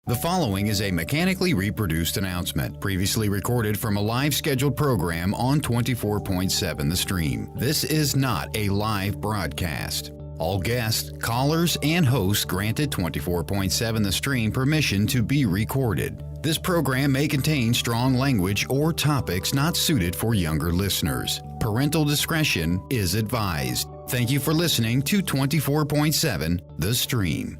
The following is a mechanically reproduced announcement, previously recorded from a live scheduled program on 24.7 The Stream. This is not a live broadcast. All guests, callers, and hosts granted 24.7 The Stream permission to be recorded. This program may contain strong language or topics not suited for younger listeners. Parental discretion is advised. Thank you for listening to 24.7 The Stream.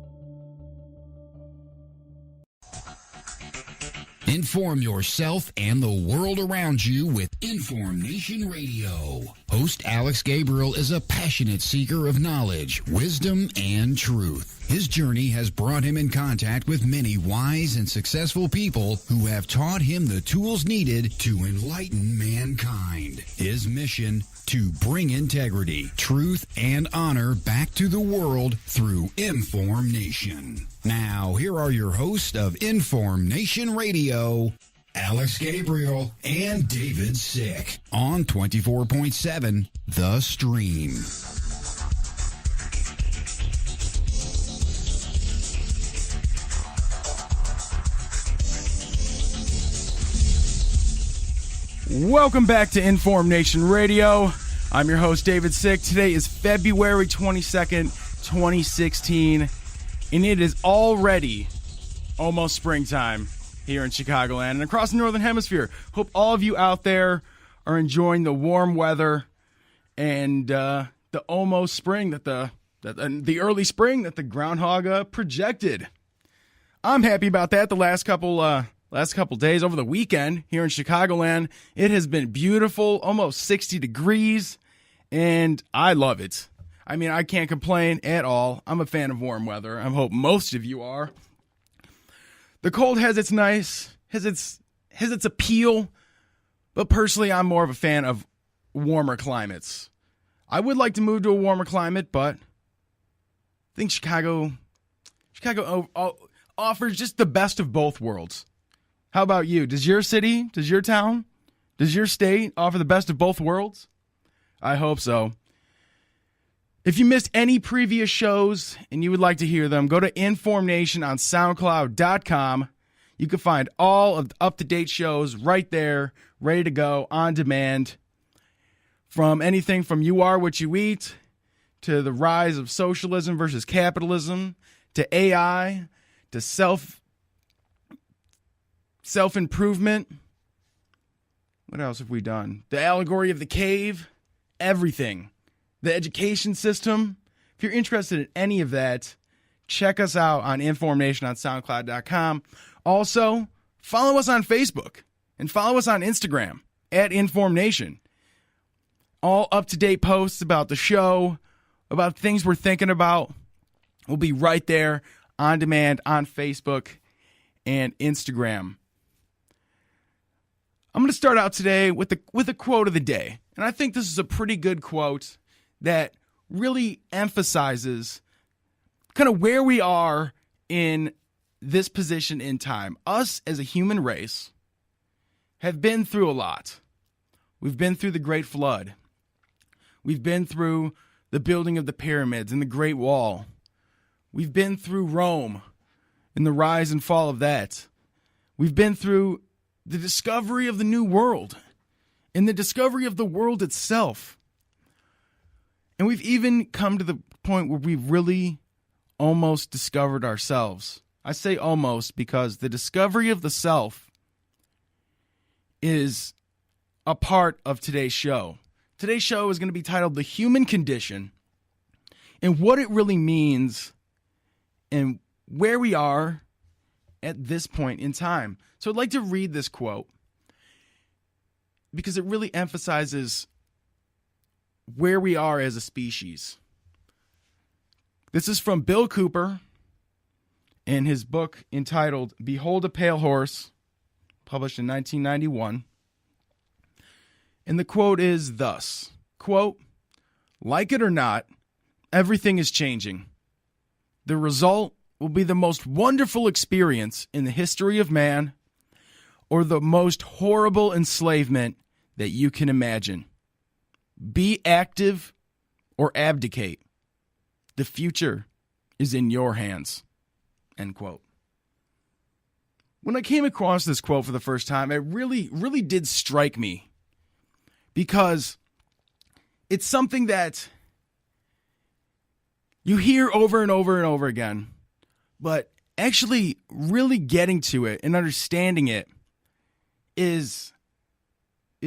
Inform yourself and the world around you with InformNation Radio. Host Alex Gabriel is a passionate seeker of knowledge, wisdom, and truth. His journey has brought him in contact with many wise and successful people who have taught him the tools needed to enlighten mankind. His mission: to bring integrity, truth, and honor back to the world through InformNation. Now, here are your hosts of InformNation Radio, Alex Gabriel and David Sick, on 24.7 The Stream. Welcome back to InformNation Radio. I'm your host, David Sick. Today is February 22nd, 2016, and it is already almost springtime here in Chicagoland and across the Northern Hemisphere. Hope all of you out there are enjoying the warm weather and the almost spring the early spring that the groundhog projected. I'm happy about that. The last couple days over the weekend here in Chicagoland, it has been beautiful, almost 60 degrees, and I love it. I mean, I can't complain at all. I'm a fan of warm weather. I hope most of you are. The cold has its appeal, but personally, I'm more of a fan of warmer climates. I would like to move to a warmer climate, but I think Chicago offers just the best of both worlds. How about you? Does your city, does your town, does your state offer the best of both worlds? I hope so. If you missed any previous shows and you would like to hear them, go to InformNation on SoundCloud.com. You can find all of the up-to-date shows right there, ready to go, on demand. From anything from You Are What You Eat, to the rise of socialism versus capitalism, to AI, to self-improvement. What else have we done? The allegory of the cave. Everything. The education system. If you're interested in any of that, check us out on InformNation on SoundCloud.com. Also, follow us on Facebook and follow us on Instagram at InformNation. All up-to-date posts about the show, about things we're thinking about, will be right there on demand on Facebook and Instagram. I'm going to start out today with a quote of the day. And I think this is a pretty good quote that really emphasizes kind of where we are in this position in time. Us as a human race have been through a lot. We've been through the Great Flood. We've been through the building of the pyramids and the Great Wall. We've been through Rome and the rise and fall of that. We've been through the discovery of the New World and the discovery of the world itself. And we've even come to the point where we've really almost discovered ourselves. I say almost because the discovery of the self is a part of today's show. Today's show is going to be titled The Human Condition and what it really means and where we are at this point in time. So I'd like to read this quote because it really emphasizes where we are as a species. This is from Bill Cooper in his book entitled Behold a Pale Horse, published in 1991. And the quote is thus, quote, "Like it or not, everything is changing. The result will be the most wonderful experience in the history of man, or the most horrible enslavement that you can imagine. Be active or abdicate. The future is in your hands." End quote. When I came across this quote for the first time, it really, really did strike me, because it's something that you hear over and over and over again, but actually really getting to it and understanding it is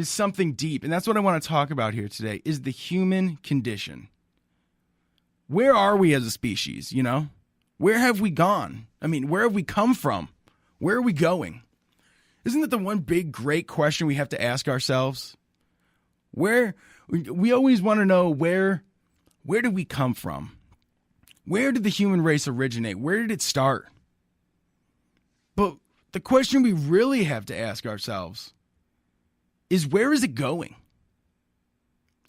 something deep. And that's what I want to talk about here today, is the human condition. Where are we as a species, you know? Where have we gone? I mean, where have we come from? Where are we going? Isn't that the one big, great question we have to ask ourselves? We always want to know where did we come from? Where did the human race originate? Where did it start? But the question we really have to ask ourselves is, where is it going?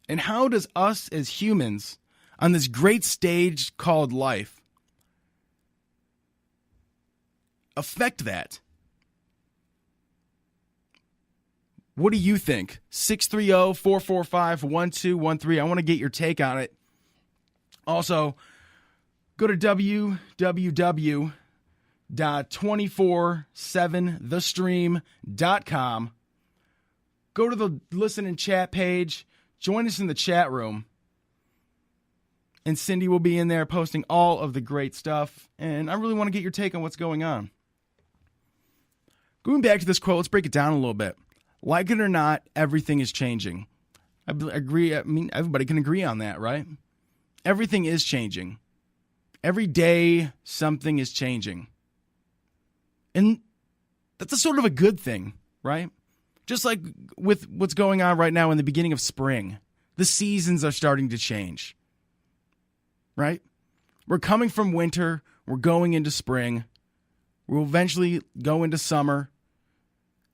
And how does us as humans on this great stage called life affect that? What do you think? 630-445-1213. I want to get your take on it. Also, go to www.247thestream.com. Go to the listen and chat page. Join us in the chat room. And Cindy will be in there posting all of the great stuff. And I really want to get your take on what's going on. Going back to this quote, let's break it down a little bit. Like it or not, everything is changing. I agree. I mean, everybody can agree on that, right? Everything is changing. Every day, something is changing. And that's a sort of a good thing, right? Just like with what's going on right now in the beginning of spring, the seasons are starting to change, right? We're coming from winter. We're going into spring. We'll eventually go into summer.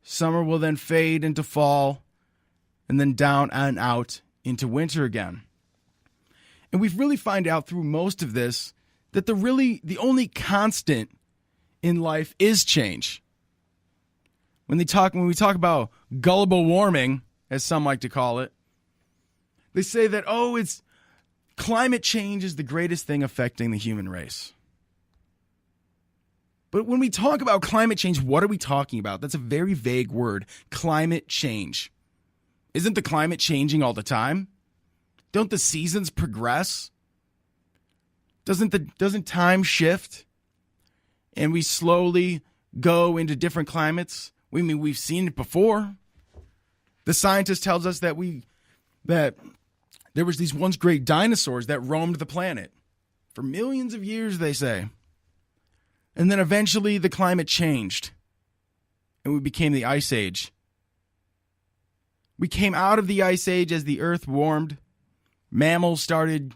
Summer will then fade into fall, and then down and out into winter again. And we've really find out through most of this that the only constant in life is change. When we talk about global warming, as some like to call it, they say that, it's climate change is the greatest thing affecting the human race. But when we talk about climate change, what are we talking about? That's a very vague word. Climate change. Isn't the climate changing all the time? Don't the seasons progress? Doesn't time shift? And we slowly go into different climates? We've seen it before. The scientist tells us that there was these once great dinosaurs that roamed the planet for millions of years, they say. And then eventually the climate changed and we became the Ice Age. We came out of the Ice Age as the Earth warmed. Mammals started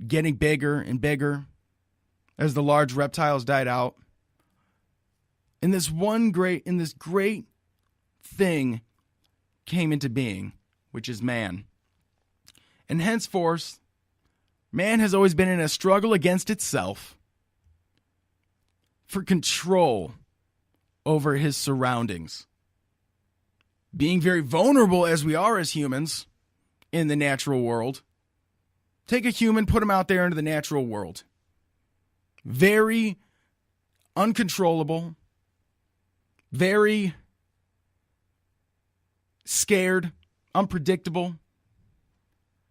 getting bigger and bigger as the large reptiles died out. And this great thing came into being, which is man. And henceforth, man has always been in a struggle against itself for control over his surroundings. Being very vulnerable as we are as humans in the natural world. Take a human, put him out there into the natural world. Very uncontrollable. Very scared, unpredictable.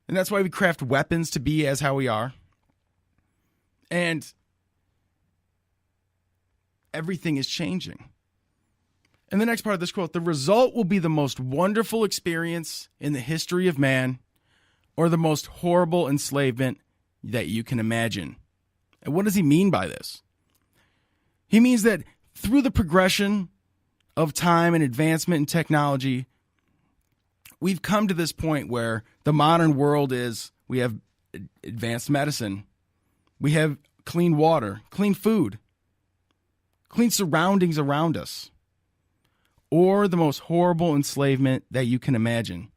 And that's why we craft weapons to be as how we are. And everything is changing. And the next part of this quote, the result will be the most wonderful experience in the history of man, or the most horrible enslavement that you can imagine. And what does he mean by this? He means that through the progression of time and advancement in technology, we've come to this point where the modern world we have advanced medicine, we have clean water, clean food, clean surroundings around us, or the most horrible enslavement that you can imagine.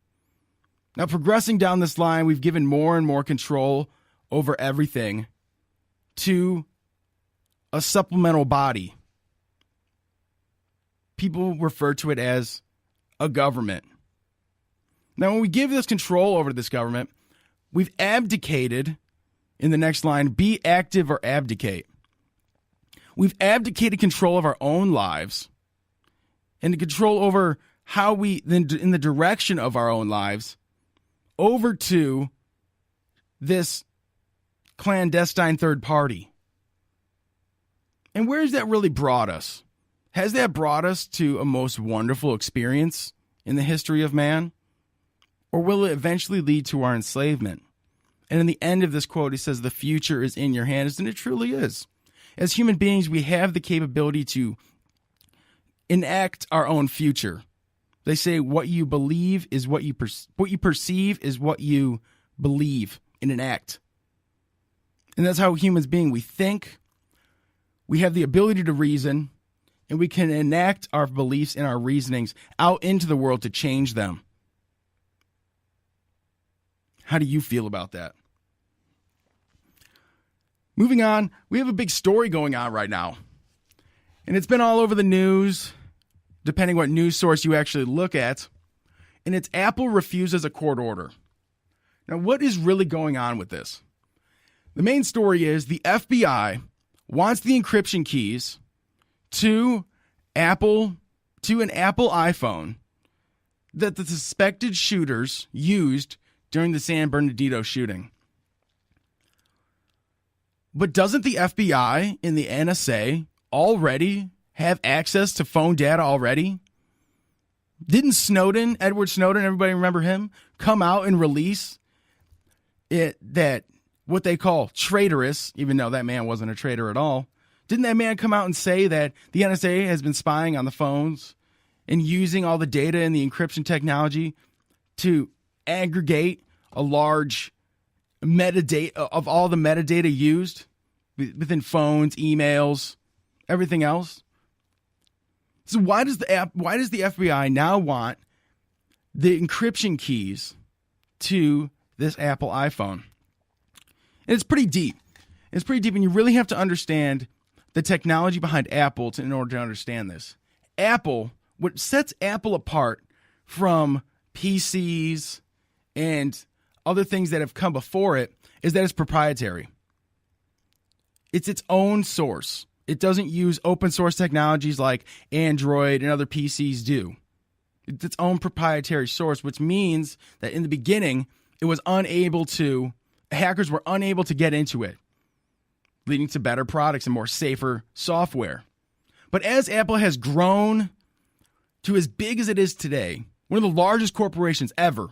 Now, progressing down this line, we've given more and more control over everything to a supplemental body. People refer to it as a government. Now, when we give this control over this government, we've abdicated, in the next line, be active or abdicate. We've abdicated control of our own lives and the control over how we, then in the direction of our own lives, over to this clandestine third party. And where has that really brought us? Has that brought us to a most wonderful experience in the history of man? Or will it eventually lead to our enslavement? And in the end of this quote, he says, the future is in your hands, and it truly is. As human beings, we have the capability to enact our own future. They say what you believe is what you perceive is what you believe and enact. And that's how humans being. We think, we have the ability to reason, and we can enact our beliefs and our reasonings out into the world to change them. How do you feel about that? Moving on, we have a big story going on right now. And it's been all over the news, depending what news source you actually look at. And it's Apple refuses a court order. Now, what is really going on with this? The main story is the FBI wants the encryption keys to an Apple iPhone that the suspected shooters used during the San Bernardino shooting. But doesn't the FBI and the NSA already have access to phone data already? Didn't Edward Snowden, everybody remember him, come out and release that what they call traitorous, even though that man wasn't a traitor at all? Didn't that man come out and say that the NSA has been spying on the phones and using all the data and the encryption technology to aggregate a large metadata of all the metadata used within phones, emails, everything else? So why does the FBI now want the encryption keys to this Apple iPhone? And it's pretty deep. It's pretty deep, and you really have to understand the technology behind Apple in order to understand this. Apple, what sets Apple apart from PCs and other things that have come before it is that it's proprietary. It's its own source. It doesn't use open source technologies like Android and other PCs do. It's its own proprietary source, which means that in the beginning, hackers were unable to get into it, leading to better products and more safer software. But as Apple has grown to as big as it is today, one of the largest corporations ever,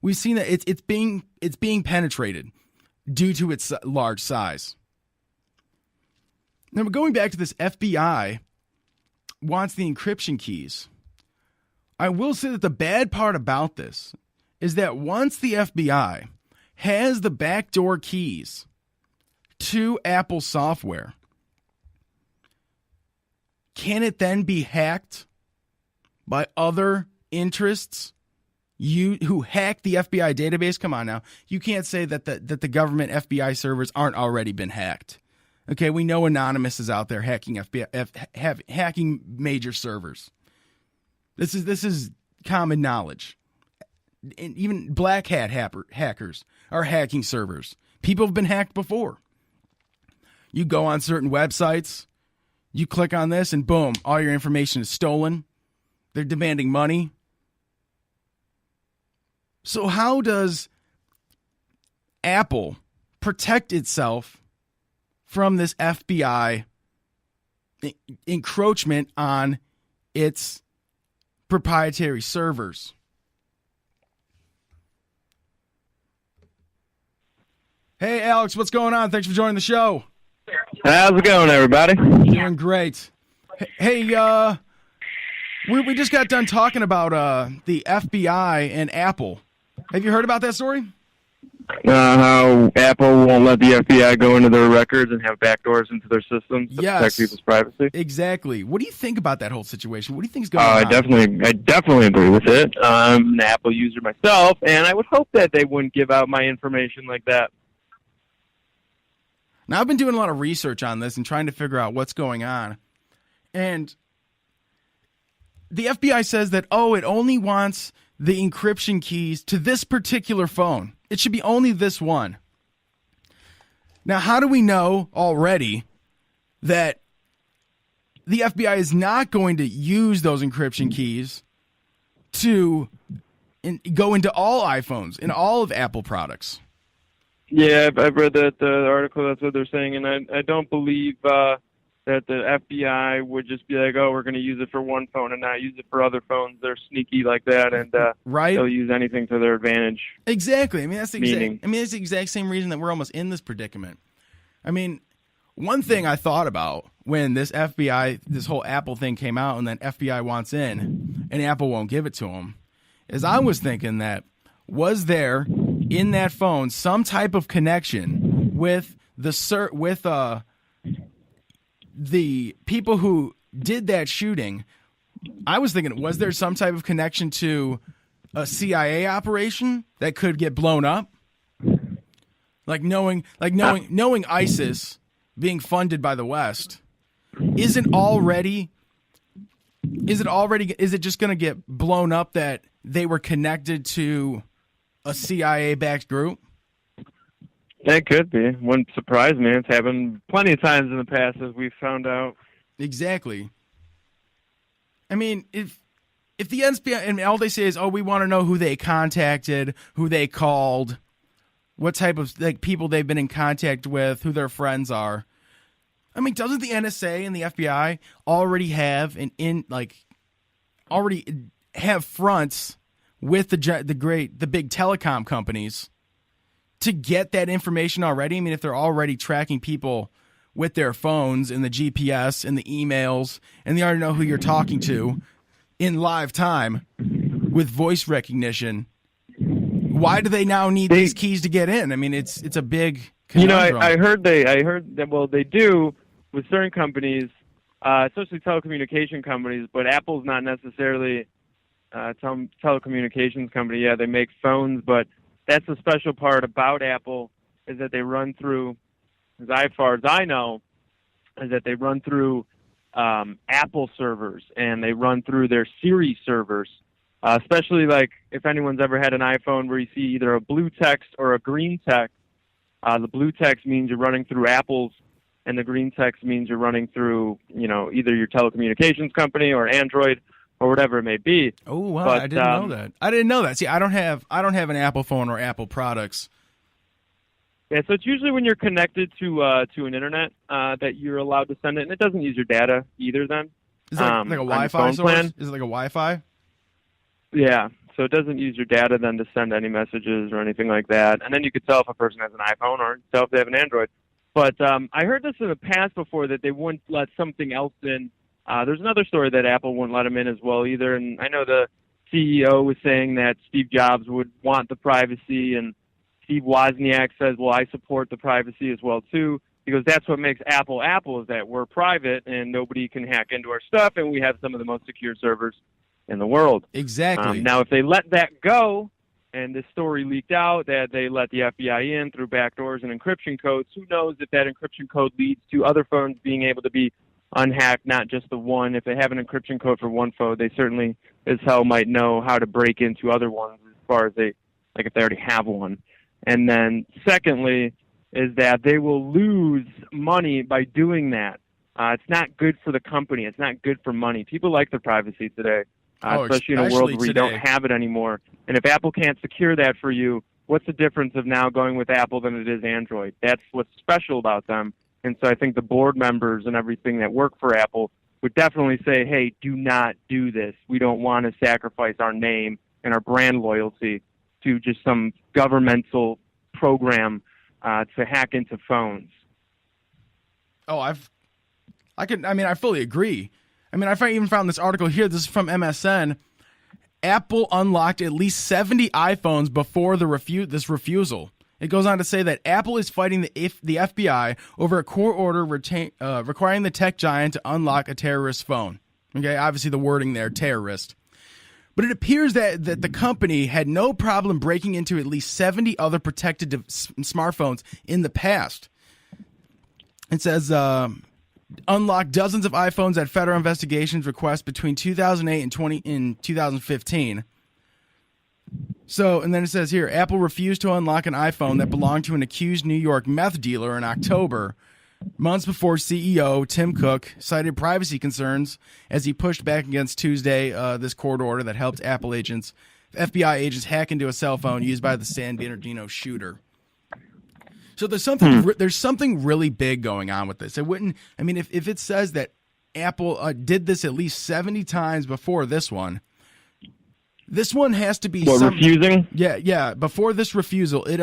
we've seen that it's being penetrated due to its large size. Now, going back to this FBI wants the encryption keys. I will say that the bad part about this is that once the FBI has the backdoor keys to Apple software, can it then be hacked by other interests who hack the FBI database? Come on now. You can't say that the government FBI servers aren't already been hacked. Okay, we know Anonymous is out there hacking hacking major servers. This is common knowledge. And even black hat hackers are hacking servers. People have been hacked before. You go on certain websites, you click on this, and boom, all your information is stolen. They're demanding money. So how does Apple protect itself from this FBI encroachment on its proprietary servers? Hey, Alex, what's going on? Thanks for joining the show. How's it going, everybody? Doing great. Hey, we just got done talking about the FBI and Apple. Have you heard about that story? How Apple won't let the FBI go into their records and have backdoors into their systems to protect people's privacy? Exactly. What do you think about that whole situation? What do you think is going on? I definitely agree with it. I'm an Apple user myself, and I would hope that they wouldn't give out my information like that. Now, I've been doing a lot of research on this and trying to figure out what's going on. And the FBI says that, it only wants the encryption keys to this particular phone. It should be only this one. Now, how do we know already that the FBI is not going to use those encryption keys to go into all iPhones and all of Apple products. Yeah, I've read that article. That's what they're saying, and I don't believe that the FBI would just be like, oh, we're going to use it for one phone and not use it for other phones. They're sneaky like that, and right? They'll use anything to their advantage. Exactly. I mean, that's the exact same reason that we're almost in this predicament. I mean, one thing I thought about when this whole Apple thing came out, and then FBI wants in, and Apple won't give it to them, is I was thinking that was there in that phone some type of connection with the people who did that shooting. I was thinking, was there some type of connection to a CIA operation that could get blown up? Like knowing ISIS being funded by the West, is it just going to get blown up that they were connected to a CIA-backed group? That could be. Wouldn't surprise me. It's happened plenty of times in the past, as we've found out. Exactly. I mean, if the FBI, and all they say is, oh, we want to know who they contacted, who they called, what type of people they've been in contact with, who their friends are. I mean, doesn't the NSA and the FBI already have fronts with the big telecom companies to get that information already? I mean, if they're already tracking people with their phones and the GPS and the emails, and they already know who you're talking to in live time with voice recognition, why do they now need these keys to get in? I mean, it's a big conundrum. I heard that. Well, they do with certain companies, especially telecommunication companies, but Apple's not necessarily a telecommunications company. Yeah, they make phones, but that's the special part about Apple, is that they run through, as far as I know, is that they run through Apple servers, and they run through their Siri servers, especially like if anyone's ever had an iPhone where you see either a blue text or a green text. The blue text means you're running through Apple's, and the green text means you're running through, either your telecommunications company or Android or whatever it may be. Oh, wow. I didn't know that. I didn't know that. See, I don't have an Apple phone or Apple products. Yeah, so it's usually when you're connected to an internet that you're allowed to send it, and it doesn't use your data either then. Is it like a Wi-Fi source? Plan. Is it like a Wi-Fi? Yeah, so it doesn't use your data then to send any messages or anything like that. And then you could tell if a person has an iPhone or tell if they have an Android. But I heard this in the past before, that they wouldn't let something else in. There's another story that Apple wouldn't let them in as well either. And I know the CEO was saying that Steve Jobs would want the privacy, and Steve Wozniak says, well, I support the privacy as well too, because that's what makes Apple Apple, is that we're private and nobody can hack into our stuff, and we have some of the most secure servers in the world. Exactly. Now, if they let that go, and this story leaked out that they let the FBI in through backdoors and encryption codes, who knows if that encryption code leads to other phones being able to be unhacked, not just the one. If they have an encryption code for one phone, they certainly as hell might know how to break into other ones, as far as if they already have one. And then secondly is that they will lose money by doing that. It's not good for the company. It's not good for money. People like their privacy today, especially in a world where you don't have it anymore. And if Apple can't secure that for you, what's the difference of now going with Apple than it is Android? That's what's special about them. And so I think the board members and everything that work for Apple would definitely say, hey, do not do this. We don't want to sacrifice our name and our brand loyalty to just some governmental program to hack into phones. Oh, I fully agree. I mean, I even found this article here. This is from MSN. Apple unlocked at least 70 iPhones before this refusal. It goes on to say that Apple is fighting the FBI over a court order requiring the tech giant to unlock a terrorist phone. Okay, obviously the wording there, terrorist. But it appears that the company had no problem breaking into at least 70 other protected smartphones in the past. It says unlocked dozens of iPhones at federal investigations request between 2008 and 2015. So, and then it says here, Apple refused to unlock an iPhone that belonged to an accused New York meth dealer in October. Months before, CEO Tim Cook cited privacy concerns as he pushed back against Tuesday this court order that helped FBI agents hack into a cell phone used by the San Bernardino shooter. So there's something really big going on with this. It wouldn't. I mean, if it says that Apple did this at least 70 times before this one has to be refusing. Yeah. Before this refusal, it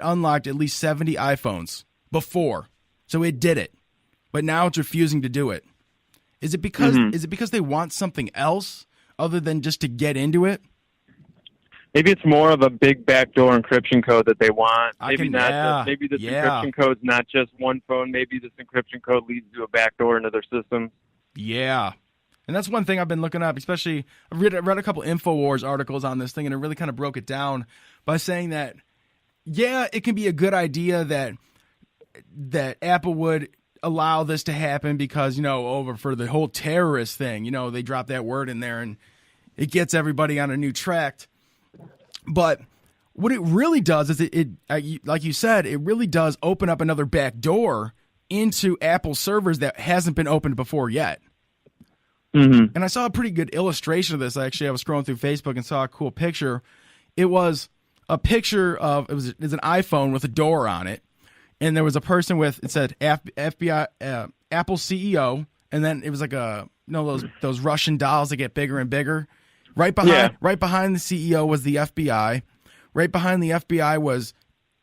unlocked at least 70 iPhones before. So it did it, but now it's refusing to do it. Is it because they want something else other than just to get into it? Maybe it's more of a big backdoor encryption code that they want. Maybe this encryption code's not just one phone. Maybe this encryption code leads to a backdoor into their system. Yeah. And that's one thing I've been looking up, especially I read a couple InfoWars articles on this thing, and it really kind of broke it down by saying that, yeah, it can be a good idea that Apple would allow this to happen because, over for the whole terrorist thing, they drop that word in there and it gets everybody on a new track. But what it really does is it like you said, it really does open up another back door into Apple servers that hasn't been opened before yet. Mm-hmm. And I saw a pretty good illustration of this. Actually, I was scrolling through Facebook and saw a cool picture. It was a picture of it was an iPhone with a door on it, and there was a person with it said FBI Apple CEO, and then it was like those Russian dolls that get bigger and bigger. Right behind the CEO was the FBI. Right behind the FBI was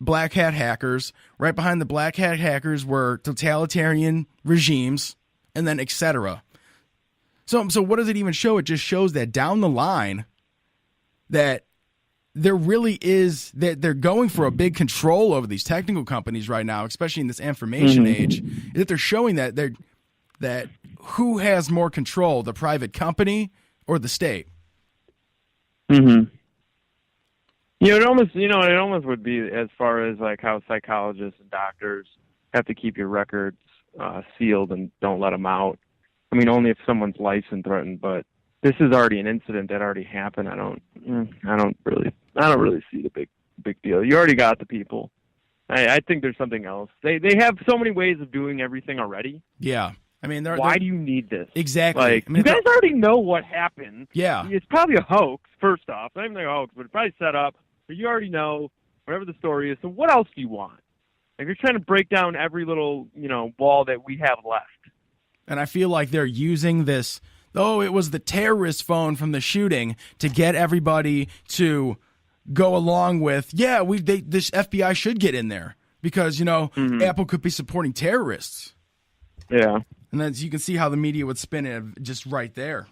black hat hackers. Right behind the black hat hackers were totalitarian regimes, and then etc. So what does it even show? It just shows that down the line that there really is that they're going for a big control over these technical companies right now, especially in this information age. That they're showing that who has more control, the private company or the state. Mm-hmm. It almost would be as far as like how psychologists and doctors have to keep your records sealed and don't let them out. I mean, only if someone's life's threatened. But this is already an incident that already happened. I don't really see the big deal. You already got the people. I think there's something else. They have so many ways of doing everything already. Yeah. I mean, why do you need this? Exactly. You guys already know what happened. Yeah. It's probably a hoax, first off. Not even a hoax, but it's probably set up. But you already know whatever the story is. So what else do you want? Like, you're trying to break down every little, wall that we have left. And I feel like they're using this, it was the terrorist phone from the shooting to get everybody to go along with, this FBI should get in there because, Apple could be supporting terrorists. Yeah. And then you can see how the media would spin it just right there.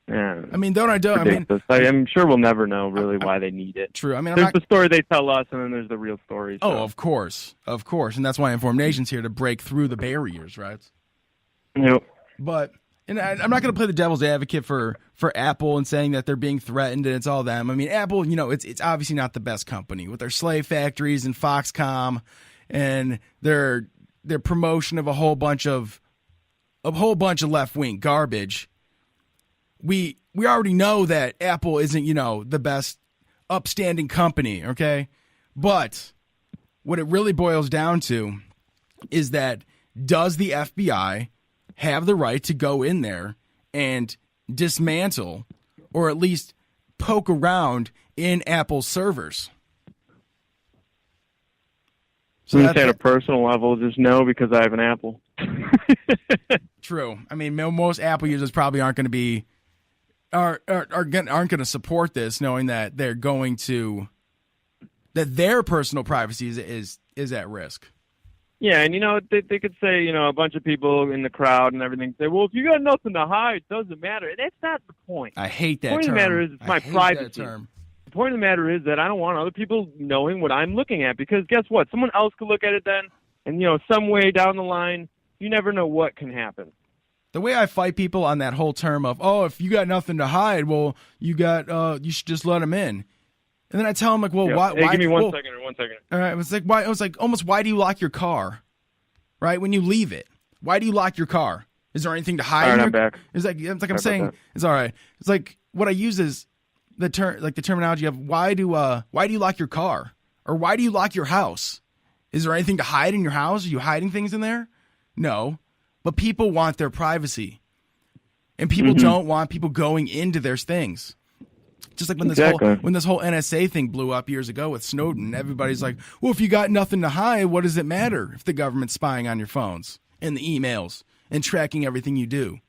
Yeah. I mean, I'm sure we'll never know really why they need it. True. I mean, there's the story they tell us, and then there's the real story. So. Oh, of course. And that's why InformNation's here to break through the barriers, right? Yep. But I'm not going to play the devil's advocate for Apple and saying that they're being threatened and it's all them. I mean, Apple, it's obviously not the best company with their slave factories and Foxconn and their promotion of a whole bunch of left-wing garbage. We already know that Apple isn't, the best upstanding company, okay? But what it really boils down to is that does the FBI have the right to go in there and dismantle or at least poke around in Apple's servers? So at a personal level, just no, because I have an Apple. True. I mean, most Apple users probably aren't going to be aren't going to support this, knowing that they're going to that their personal privacy is at risk. Yeah, and they could say a bunch of people in the crowd and everything say, well, if you got nothing to hide, it doesn't matter. And that's not the point. I hate that term. The point of the matter is it's my privacy. The point of the matter is that I don't want other people knowing what I'm looking at because guess what? Someone else could look at it then, and some way down the line, you never know what can happen. The way I fight people on that whole term of, if you got nothing to hide, well, you should just let them in. And then I tell them like, well, why? Hey, give me one second. All right, it was like almost why do you lock your car, right? When you leave it, why do you lock your car? Is there anything to hide? All right, I'm back. It's like I'm saying, it's all right. It's like what I use is the terminology of why do you lock your car or why do you lock your house? Is there anything to hide in your house? Are you hiding things in there? No. But people want their privacy. And people don't want people going into their things. Just like when this whole NSA thing blew up years ago with Snowden, everybody's like, well, if you got nothing to hide, what does it matter if the government's spying on your phones and the emails and tracking everything you do?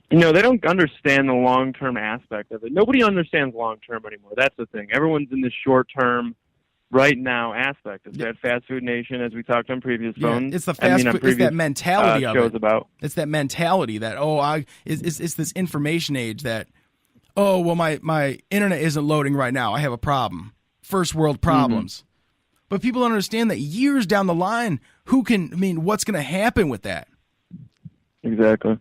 You know, they don't understand the long-term aspect of it. Nobody understands long-term anymore. That's the thing. Everyone's in this short-term, right-now aspect. It's that fast food nation, as we talked on previous phones. It's the fast food. It's that mentality of it. About. It's that mentality that, it's this information age that, oh, well, my internet isn't loading right now. I have a problem. First world problems. But people don't understand that years down the line, what's going to happen with that? Exactly.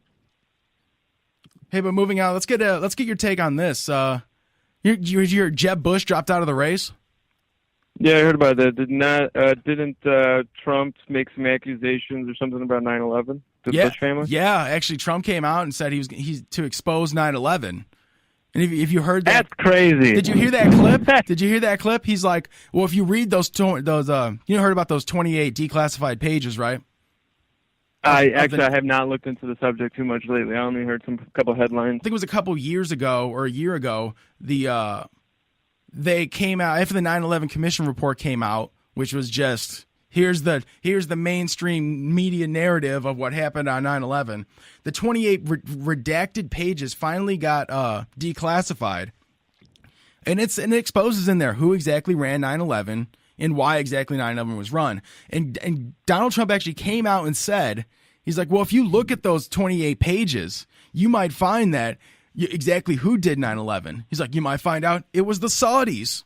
Hey, but moving on, let's get your take on this. You hear Jeb Bush dropped out of the race? Yeah, I heard about that. Didn't Trump make some accusations or something about 9/11? The Bush family? Yeah, actually, Trump came out and said he's to expose 9/11. And if you heard that, that's crazy. Did you hear that clip? Did you hear that clip? He's like, well, if you read those heard about those 28 declassified pages, right? I have not looked into the subject too much lately. I only heard couple headlines. I think it was a couple years ago or a year ago. They came out after the 9/11 Commission report came out, which was just here's the mainstream media narrative of what happened on 9/11. The 28 redacted pages finally got declassified, and it exposes in there who exactly ran 9/11 and why exactly 9/11 was run. And Donald Trump actually came out and said, he's like, well, if you look at those 28 pages, you might find that exactly who did 9/11. He's like, you might find out it was the Saudis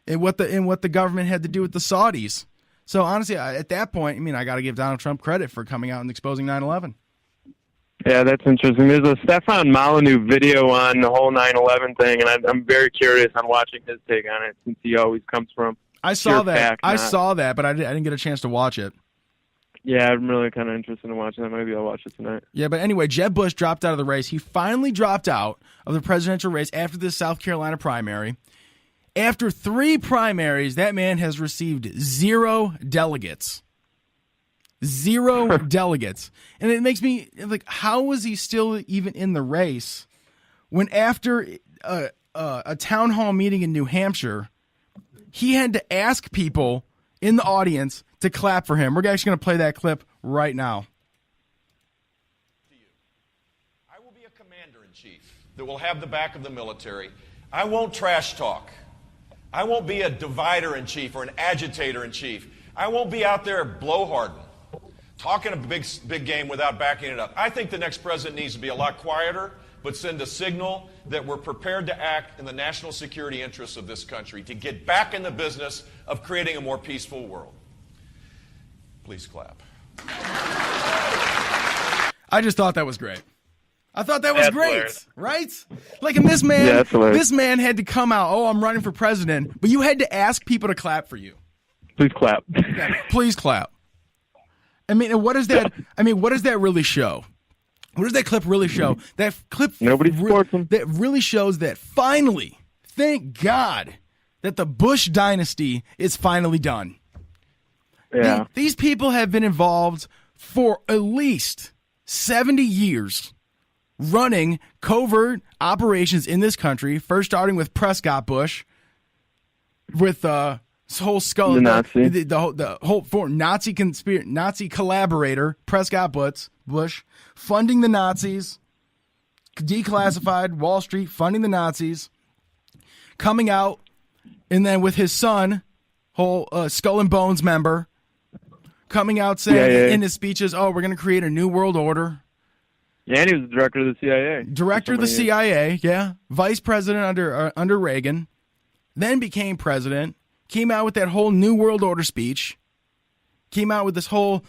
and what the government had to do with the Saudis. So honestly, at that point, I got to give Donald Trump credit for coming out and exposing 9/11. Yeah, that's interesting. There's a Stefan Molyneux video on the whole 9/11 thing, and I'm very curious on watching his take on it since he always comes from I saw that, but I didn't get a chance to watch it. Yeah, I'm really kind of interested in watching that. Maybe I'll watch it tonight. Yeah, but anyway, Jeb Bush dropped out of the race. He finally dropped out of the presidential race after the South Carolina primary. After 3 primaries, that man has received 0 delegates. 0 delegates. And it makes me like, how was he still even in the race when after a town hall meeting in New Hampshire, he had to ask people in the audience to clap for him? We're actually going to play that clip right now. I will be a commander-in-chief that will have the back of the military. I won't trash talk. I won't be a divider-in-chief or an agitator-in-chief. I won't be out there blowharding, talking a big game without backing it up. I think the next president needs to be a lot quieter, but send a signal that we're prepared to act in the national security interests of this country to get back in the business of creating a more peaceful world. Please clap. I just thought that was great. I thought that was great, hilarious. Right? Like, and this man had to come out, oh, I'm running for president, but you had to ask people to clap for you. Please clap. Yeah, please clap. What does that really show? What does that clip really show? That clip Nobody supports him. That really shows that finally, thank God, that the Bush dynasty is finally done. Yeah. These people have been involved for at least 70 years running covert operations in this country, first starting with Prescott Bush, with this whole skull, the whole Nazi collaborator, Prescott Bush, funding the Nazis, declassified Wall Street, funding the Nazis, coming out, and then with his son, whole Skull and Bones member, coming out saying in his speeches, oh, we're going to create a new world order. Yeah, and he was the director of the CIA. Director of the CIA, yeah. Vice president under Reagan, then became president, came out with that whole new world order speech, came out with his whole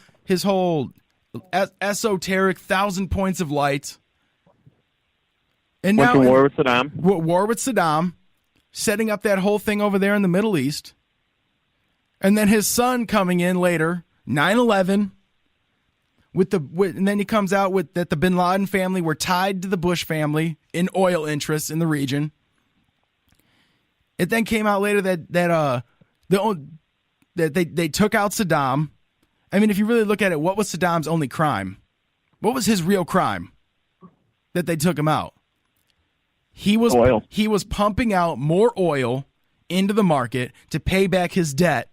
esoteric 1,000 points of light. And went now to war with Saddam. War with Saddam, setting up that whole thing over there in the Middle East. And then his son coming in later, 9/11, and then he comes out with that the Bin Laden family were tied to the Bush family in oil interests in the region. It then came out later that that they took out Saddam. I mean, if you really look at it, what was Saddam's only crime? What was his real crime that they took him out? Oil. He was pumping out more oil into the market to pay back his debt.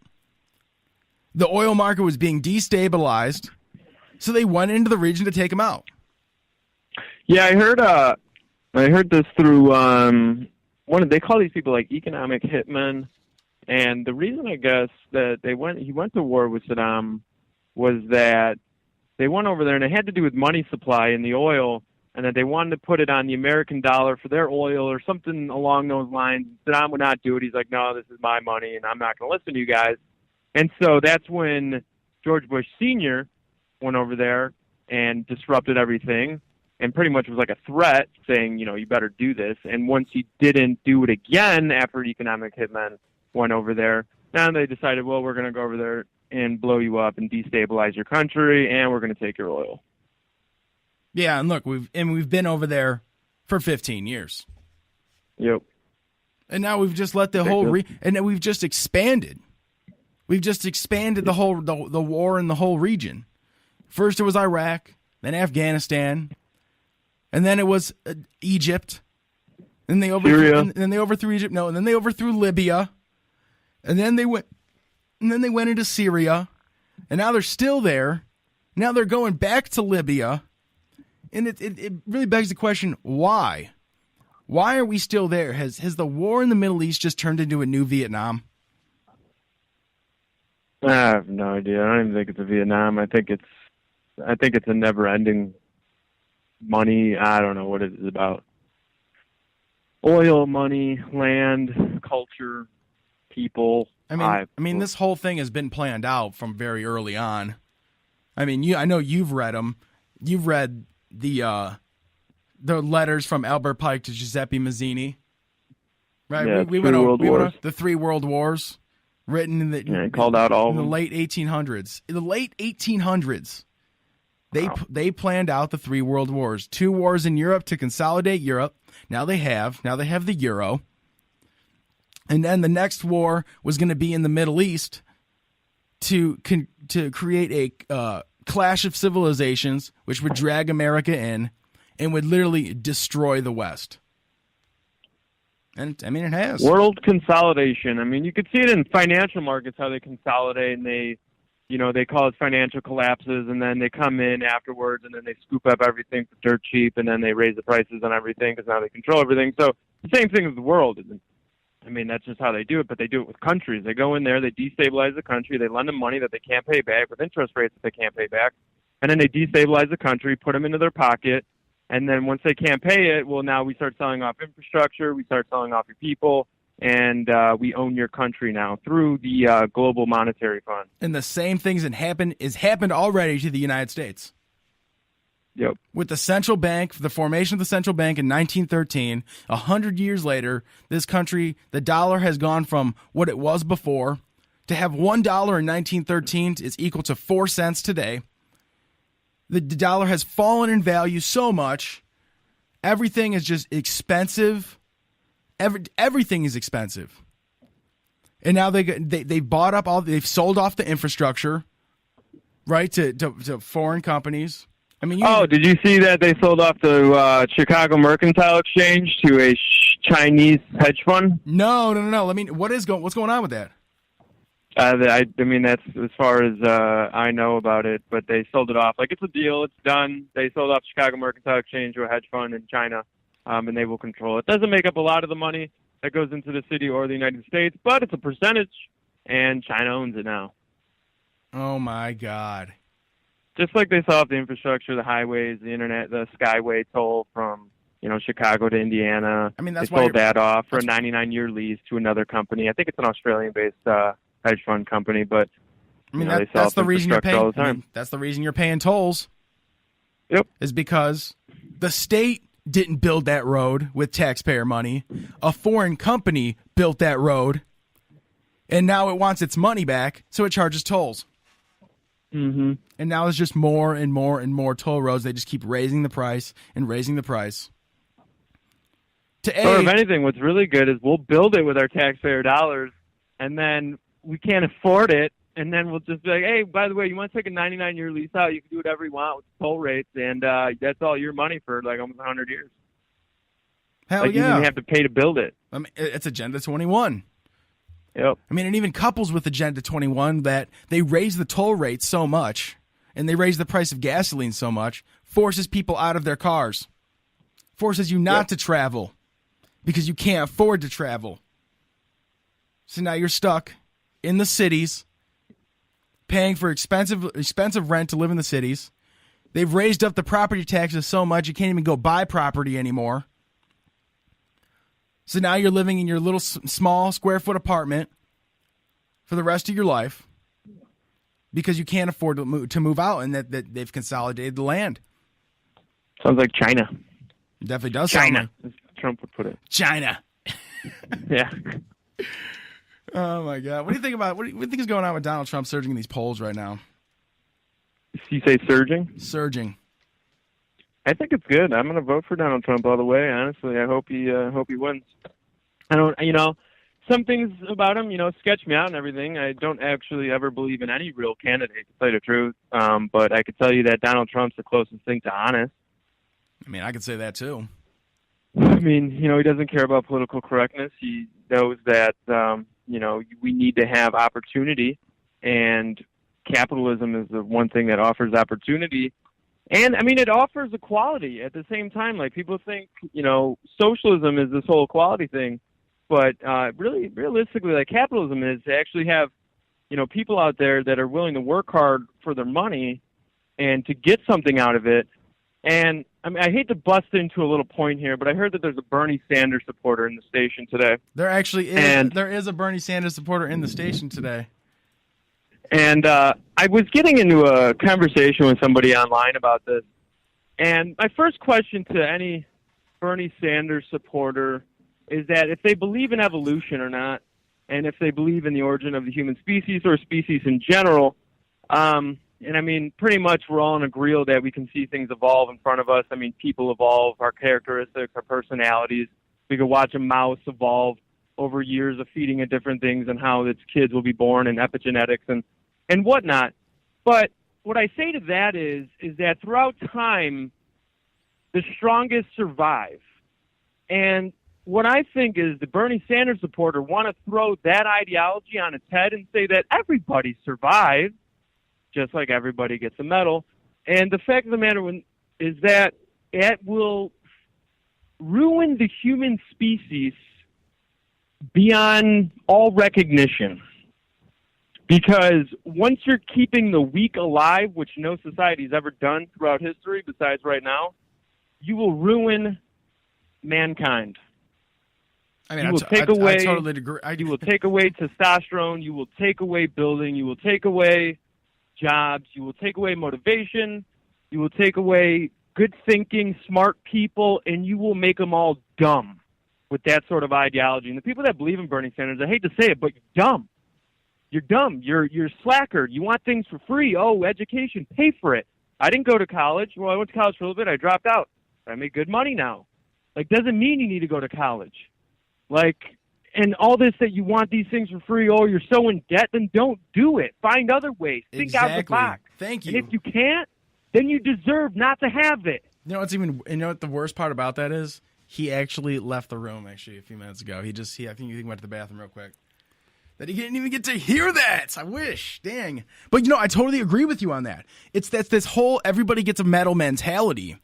The oil market was being destabilized, so they went into the region to take him out. Yeah, I heard this through they call these people like economic hitmen, and the reason I guess that he went to war with Saddam was that they went over there and it had to do with money supply in the oil, and that they wanted to put it on the American dollar for their oil or something along those lines. Saddam would not do it. He's like, no, this is my money, and I'm not going to listen to you guys. And so that's when George Bush Sr. went over there and disrupted everything and pretty much was like a threat saying, you better do this. And once he didn't do it again after economic hitmen went over there, now they decided, well, we're going to go over there and blow you up and destabilize your country, and we're going to take your oil. Yeah, and look, we've been over there for 15 years. Yep. And now we've just let the whole and then we've just expanded. We've just expanded the whole the war in the whole region. First it was Iraq, then Afghanistan, and then it was Egypt. And they overthrew Syria. And then they overthrew Egypt. No, and then they overthrew Libya. And then they went into Syria. And now they're still there. Now they're going back to Libya. And it really begs the question, why? Why are we still there? Has the war in the Middle East just turned into a new Vietnam? I have no idea. I don't even think it's a Vietnam. I think it's a never-ending money. I don't know what it is about. Oil, money, land, culture, people. I mean, this whole thing has been planned out from very early on. I mean, I know you've read them. You've read the letters from Albert Pike to Giuseppe Mazzini, right? Yeah, we went over the 3 world wars, written in the called out all in of the them. late 1800s. In the late 1800s, they planned out the 3 world wars. 2 wars in Europe to consolidate Europe. Now they have the euro, and then the next war was going to be in the Middle East to create a clash of civilizations, which would drag America in and would literally destroy the West. And I mean, it has. World consolidation. I mean, you could see it in financial markets, how they consolidate and they cause financial collapses, and then they come in afterwards and then they scoop up everything for dirt cheap, and then they raise the prices on everything because now they control everything. So the same thing with the world. I mean, that's just how they do it, but they do it with countries. They go in there, they destabilize the country, they lend them money that they can't pay back with interest rates that they can't pay back, and then they destabilize the country, put them into their pocket, and then once they can't pay it, well, now we start selling off infrastructure, we start selling off your people, and we own your country now through the Global Monetary Fund. And the same things that happened already to the United States. Yep. With the central bank, the formation of the central bank in 1913, 100 years later, this country, the dollar has gone from what it was before to have $1 in 1913 is equal to 4 cents today. The dollar has fallen in value so much. Everything is just expensive. Everything is expensive. And now they bought up they've sold off the infrastructure, right, to foreign companies. I mean, did you see that they sold off the Chicago Mercantile Exchange to a Chinese hedge fund? No. I mean, what's going on with that? I mean, that's as far as I know about it, but they sold it off. Like, it's a deal. It's done. They sold off Chicago Mercantile Exchange to a hedge fund in China, and they will control it. Doesn't make up a lot of the money that goes into the city or the United States, but it's a percentage, and China owns it now. Oh, my God. Just like they saw off the infrastructure, the highways, the internet, the Skyway toll from Chicago to Indiana. I mean, that's they sold that off for a 99-year lease to another company. I think it's an Australian-based hedge fund company, but I mean, that's the reason you're paying. All the time. I mean, that's the reason you're paying tolls. Yep, is because the state didn't build that road with taxpayer money. A foreign company built that road, and now it wants its money back, so it charges tolls. Mm-hmm. And now it's just more and more and more toll roads. They just keep raising the price and raising the price. Or if anything, what's really good is we'll build it with our taxpayer dollars, and then we can't afford it, and then we'll just be like, hey, by the way, you want to take a 99-year lease out? You can do whatever you want with the toll rates, and that's all your money for like almost 100 years. Hell like, yeah. You didn't have to pay to build it. I mean, it's Agenda 21. Yep. I mean, it even couples with Agenda 21 that they raise the toll rates so much and they raise the price of gasoline so much, forces people out of their cars, forces you not to travel because you can't afford to travel. So now you're stuck in the cities, paying for expensive rent to live in the cities. They've raised up the property taxes so much you can't even go buy property anymore. So now you're living in your little small square foot apartment for the rest of your life because you can't afford to move out, and that they've consolidated the land. Sounds like China. It definitely does. China, sound as Trump would put it. China. Yeah. Oh my God! What do you think about what do you think is going on with Donald Trump surging in these polls right now? You say surging? Surging. I think it's good. I'm going to vote for Donald Trump all the way. Honestly, I hope he wins. I don't, some things about him, sketch me out and everything. I don't actually ever believe in any real candidate, to tell you the truth. But I could tell you that Donald Trump's the closest thing to honest. I mean, I could say that too. I mean, he doesn't care about political correctness. He knows that, we need to have opportunity, and capitalism is the one thing that offers opportunity. And, I mean, it offers equality at the same time. Like, people think, socialism is this whole equality thing. But really, realistically, like, capitalism is to actually have, people out there that are willing to work hard for their money and to get something out of it. And, I mean, I hate to bust into a little point here, but I heard that there's a Bernie Sanders supporter in the station today. There actually is. There is a Bernie Sanders supporter in the station today. And I was getting into a conversation with somebody online about this. And my first question to any Bernie Sanders supporter is that if they believe in evolution or not, and if they believe in the origin of the human species or species in general, and I mean, pretty much we're all in agreement that we can see things evolve in front of us. I mean, people evolve, our characteristics, our personalities. We could watch a mouse evolve over years of feeding it different things and how its kids will be born and epigenetics and whatnot. But what I say to that is that throughout time, the strongest survive. And what I think is the Bernie Sanders supporter want to throw that ideology on its head and say that everybody survives, just like everybody gets a medal. And the fact of the matter is that it will ruin the human species beyond all recognition. Because once you're keeping the weak alive, which no society has ever done throughout history besides right now, you will ruin mankind. I mean, I totally agree. You will take away testosterone. You will take away building. You will take away jobs. You will take away motivation. You will take away good thinking, smart people, and you will make them all dumb with that sort of ideology. And the people that believe in Bernie Sanders, I hate to say it, but you're dumb. You're dumb. You're slacker. You want things for free. Oh, education, pay for it. I didn't go to college. Well, I went to college for a little bit. I dropped out. I make good money now. Like, doesn't mean you need to go to college. Like, and all this that you want these things for free, oh, you're so in debt, then don't do it. Find other ways. Think out the box. Thank you. And if you can't, then you deserve not to have it. You know what the worst part about that is? He actually left the room a few minutes ago. I think he went to the bathroom real quick. That he didn't even get to hear that. I wish. Dang. But I totally agree with you on that. That's this whole everybody gets a medal mentality.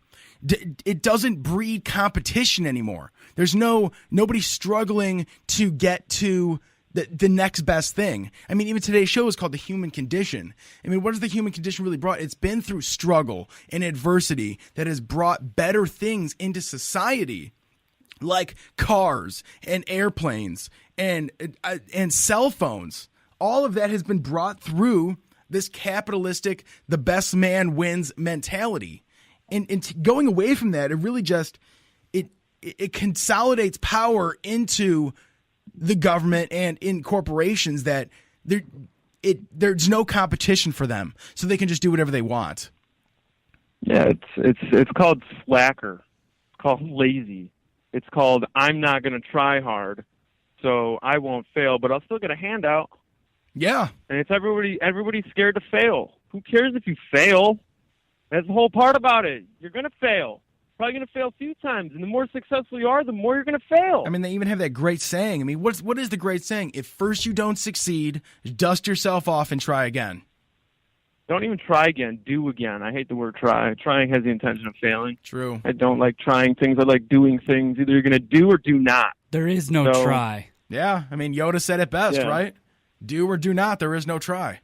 It doesn't breed competition anymore. There's nobody struggling to get to the next best thing. I mean, even today's show is called The Human Condition. I mean, what has the human condition really brought? It's been through struggle and adversity that has brought better things into society, like cars and airplanes and cell phones. All of that has been brought through this capitalistic, the best man wins mentality. And going away from that, it really just it consolidates power into the government and in corporations that there's no competition for them, so they can just do whatever they want. Yeah, it's called slacker. It's called lazy. It's called I'm not going to try hard, so I won't fail, but I'll still get a handout. Yeah. And it's everybody's scared to fail. Who cares if you fail? That's the whole part about it. You're going to fail. Probably going to fail a few times. And the more successful you are, the more you're going to fail. I mean, they even have that great saying. I mean, what is the great saying? If first you don't succeed, dust yourself off and try again. Don't even try again. Do again. I hate the word try. Trying has the intention of failing. True. I don't like trying things. I like doing things. Either you're going to do or do not. There is no try. Yeah. I mean, Yoda said it best, right? Do or do not. There is no try.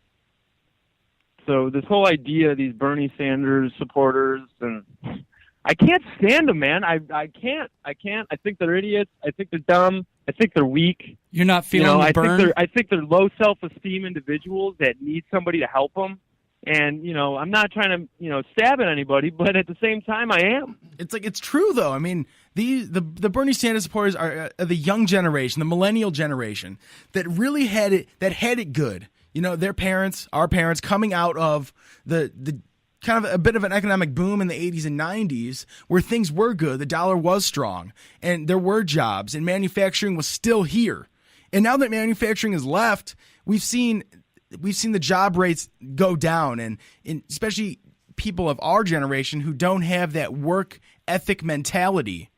So this whole idea, these Bernie Sanders supporters, and I can't stand them, man. I can't. I think they're idiots. I think they're dumb. I think they're weak. You're not feeling the burn? I think they're low self-esteem individuals that need somebody to help them. And, I'm not trying to, stab at anybody, but at the same time, I am. It's true, though. I mean, the Bernie Sanders supporters are the young generation, the millennial generation, that really had it good. Their parents, our parents, coming out of the kind of a bit of an economic boom in the 80s and 90s where things were good, the dollar was strong, and there were jobs, and manufacturing was still here. And now that manufacturing is left, we've seen the job rates go down, and especially people of our generation who don't have that work ethic mentality.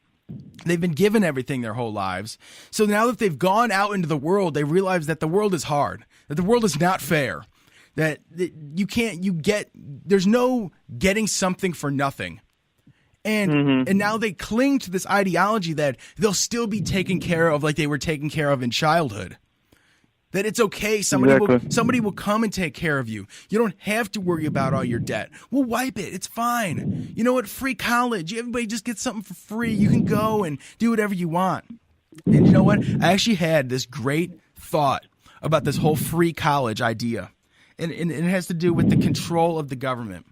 They've been given everything their whole lives. So now that they've gone out into the world, they realize that the world is hard, that the world is not fair, that there's no getting something for nothing. And now they cling to this ideology that they'll still be taken care of like they were taken care of in childhood. That it's okay. Somebody will come and take care of you. You don't have to worry about all your debt. We'll wipe it. It's fine. You know what? Free college. Everybody just gets something for free. You can go and do whatever you want. And you know what? I actually had this great thought about this whole free college idea. And it has to do with the control of the government.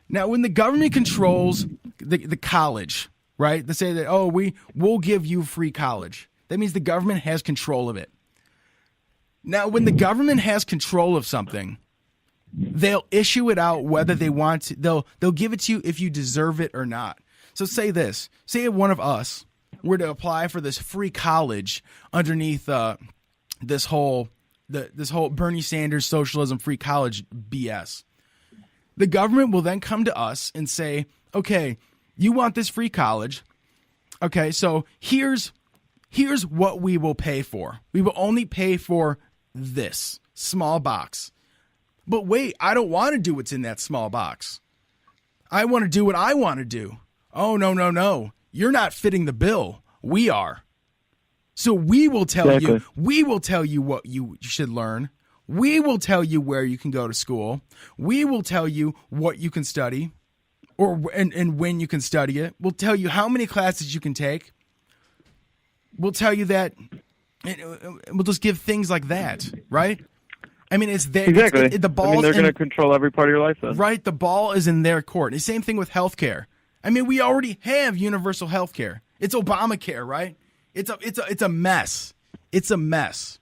Now, when the government controls the college, right? They say that, we'll give you free college. That means the government has control of it. Now, when the government has control of something, they'll issue it out whether they want to. They'll give it to you if you deserve it or not. So say this. Say if one of us were to apply for this free college underneath this whole Bernie Sanders socialism free college BS. The government will then come to us and say, okay, you want this free college. Okay, so here's what we will pay for. We will only pay for this small box. But wait, I don't want to do what's in that small box. I want to do what I want to do. Oh, no. You're not fitting the bill. We are. So we will tell you what you should learn. We will tell you where you can go to school. We will tell you what you can study and when you can study it. We'll tell you how many classes you can take. We'll tell you that. We'll just give things like that, right? I mean, it's there. Exactly. The ball. They're going to control every part of your life, then. Right. The ball is in their court. The same thing with healthcare. I mean, we already have universal healthcare. It's Obamacare, right? It's a mess. It's a mess.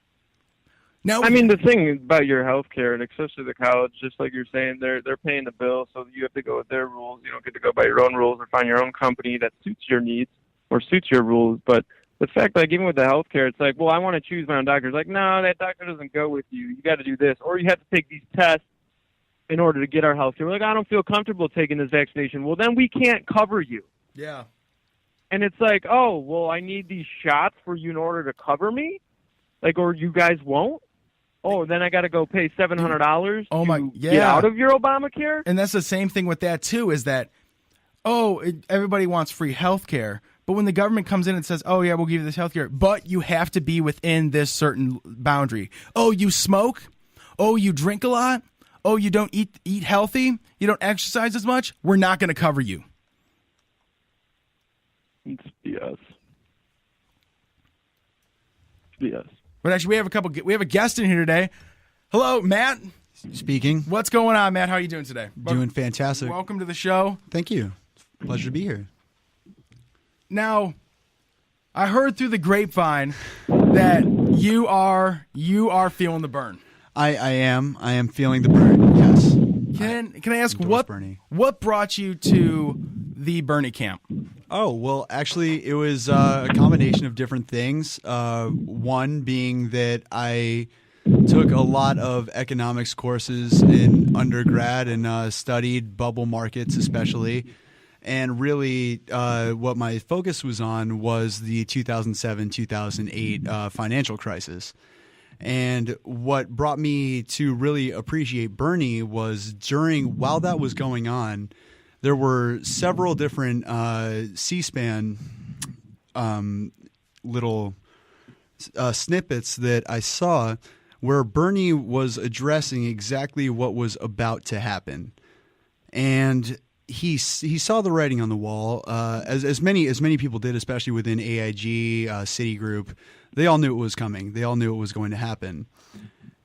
Now, I mean, the thing about your healthcare, and especially the college, just like you're saying, they're paying the bill, so you have to go with their rules. You don't get to go by your own rules or find your own company that suits your needs or suits your rules. But the fact that even with the healthcare, it's like, well, I want to choose my own doctor. It's like, no, that doctor doesn't go with you. You got to do this, or you have to take these tests in order to get our healthcare. We're like, I don't feel comfortable taking this vaccination. Well, then we can't cover you. Yeah. And it's like, oh, well, I need these shots for you in order to cover me, like, or you guys won't. Oh, then I got to go pay $700 to get out of your Obamacare? And that's the same thing with that, too, is that, everybody wants free health care. But when the government comes in and says, oh, yeah, we'll give you this health care, but you have to be within this certain boundary. Oh, you smoke? Oh, you drink a lot? Oh, you don't eat healthy? You don't exercise as much? We're not going to cover you. It's BS. It's BS. But actually, we have a guest in here today. Hello, Matt. Speaking. What's going on, Matt? How are you doing today? Doing fantastic. Welcome to the show. Thank you. Pleasure to be here. Now, I heard through the grapevine that you are feeling the burn. I am. I am feeling the burn. Yes. Can I ask what brought you to the Bernie camp? Oh, well, actually, it was a combination of different things. One being that I took a lot of economics courses in undergrad and studied bubble markets especially. And really, what my focus was on was the 2007-2008 financial crisis. And what brought me to really appreciate Bernie was while that was going on, there were several different C-SPAN little snippets that I saw where Bernie was addressing exactly what was about to happen. And he saw the writing on the wall, as many people did, especially within AIG, Citigroup. They all knew it was coming. They all knew it was going to happen.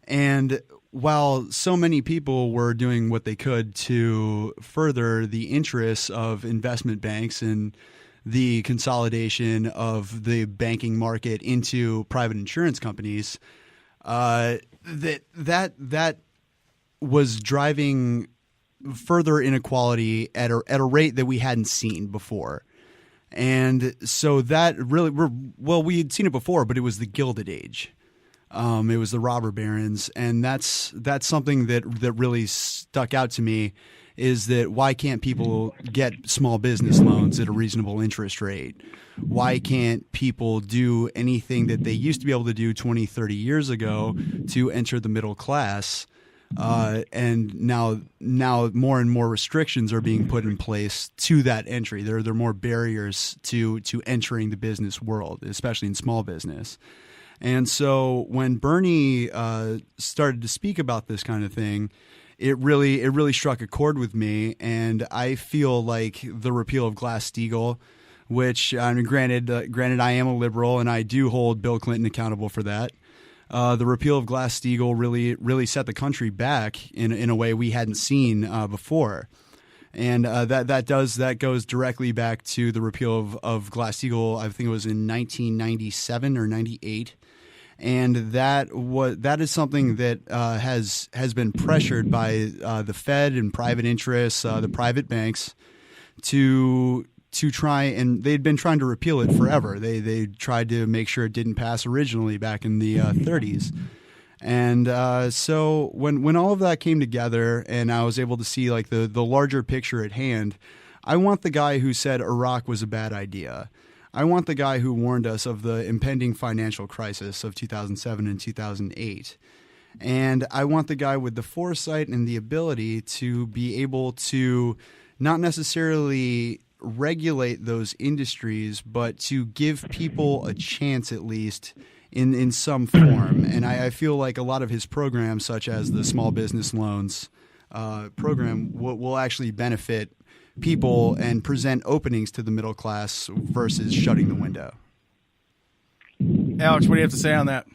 And while so many people were doing what they could to further the interests of investment banks and the consolidation of the banking market into private insurance companies, that was driving further inequality at a rate that we hadn't seen before. And so that really, we had seen it before, but it was the Gilded Age. It was the robber barons, and that's something that really stuck out to me, is that why can't people get small business loans at a reasonable interest rate? Why can't people do anything that they used to be able to do 20, 30 years ago to enter the middle class? And now more and more restrictions are being put in place to that entry. There are more barriers to entering the business world, especially in small business. And so when Bernie started to speak about this kind of thing, it really struck a chord with me. And I feel like the repeal of Glass-Steagall, which granted I am a liberal and I do hold Bill Clinton accountable for that. The repeal of Glass-Steagall really set the country back in a way we hadn't seen before, and that goes directly back to the repeal of Glass-Steagall. I think it was in 1997 or 98, and that is something that has been pressured by the Fed and private interests, the private banks, to try, and they'd been trying to repeal it forever. They tried to make sure it didn't pass originally back in the 30s. And so when all of that came together and I was able to see like the larger picture at hand, I want the guy who said Iraq was a bad idea. I want the guy who warned us of the impending financial crisis of 2007 and 2008. And I want the guy with the foresight and the ability to be able to not necessarily regulate those industries, but to give people a chance at least in some form. And I feel like a lot of his programs, such as the small business loans program, will actually benefit people and present openings to the middle class versus shutting the window. Alex, what do you have to say on that?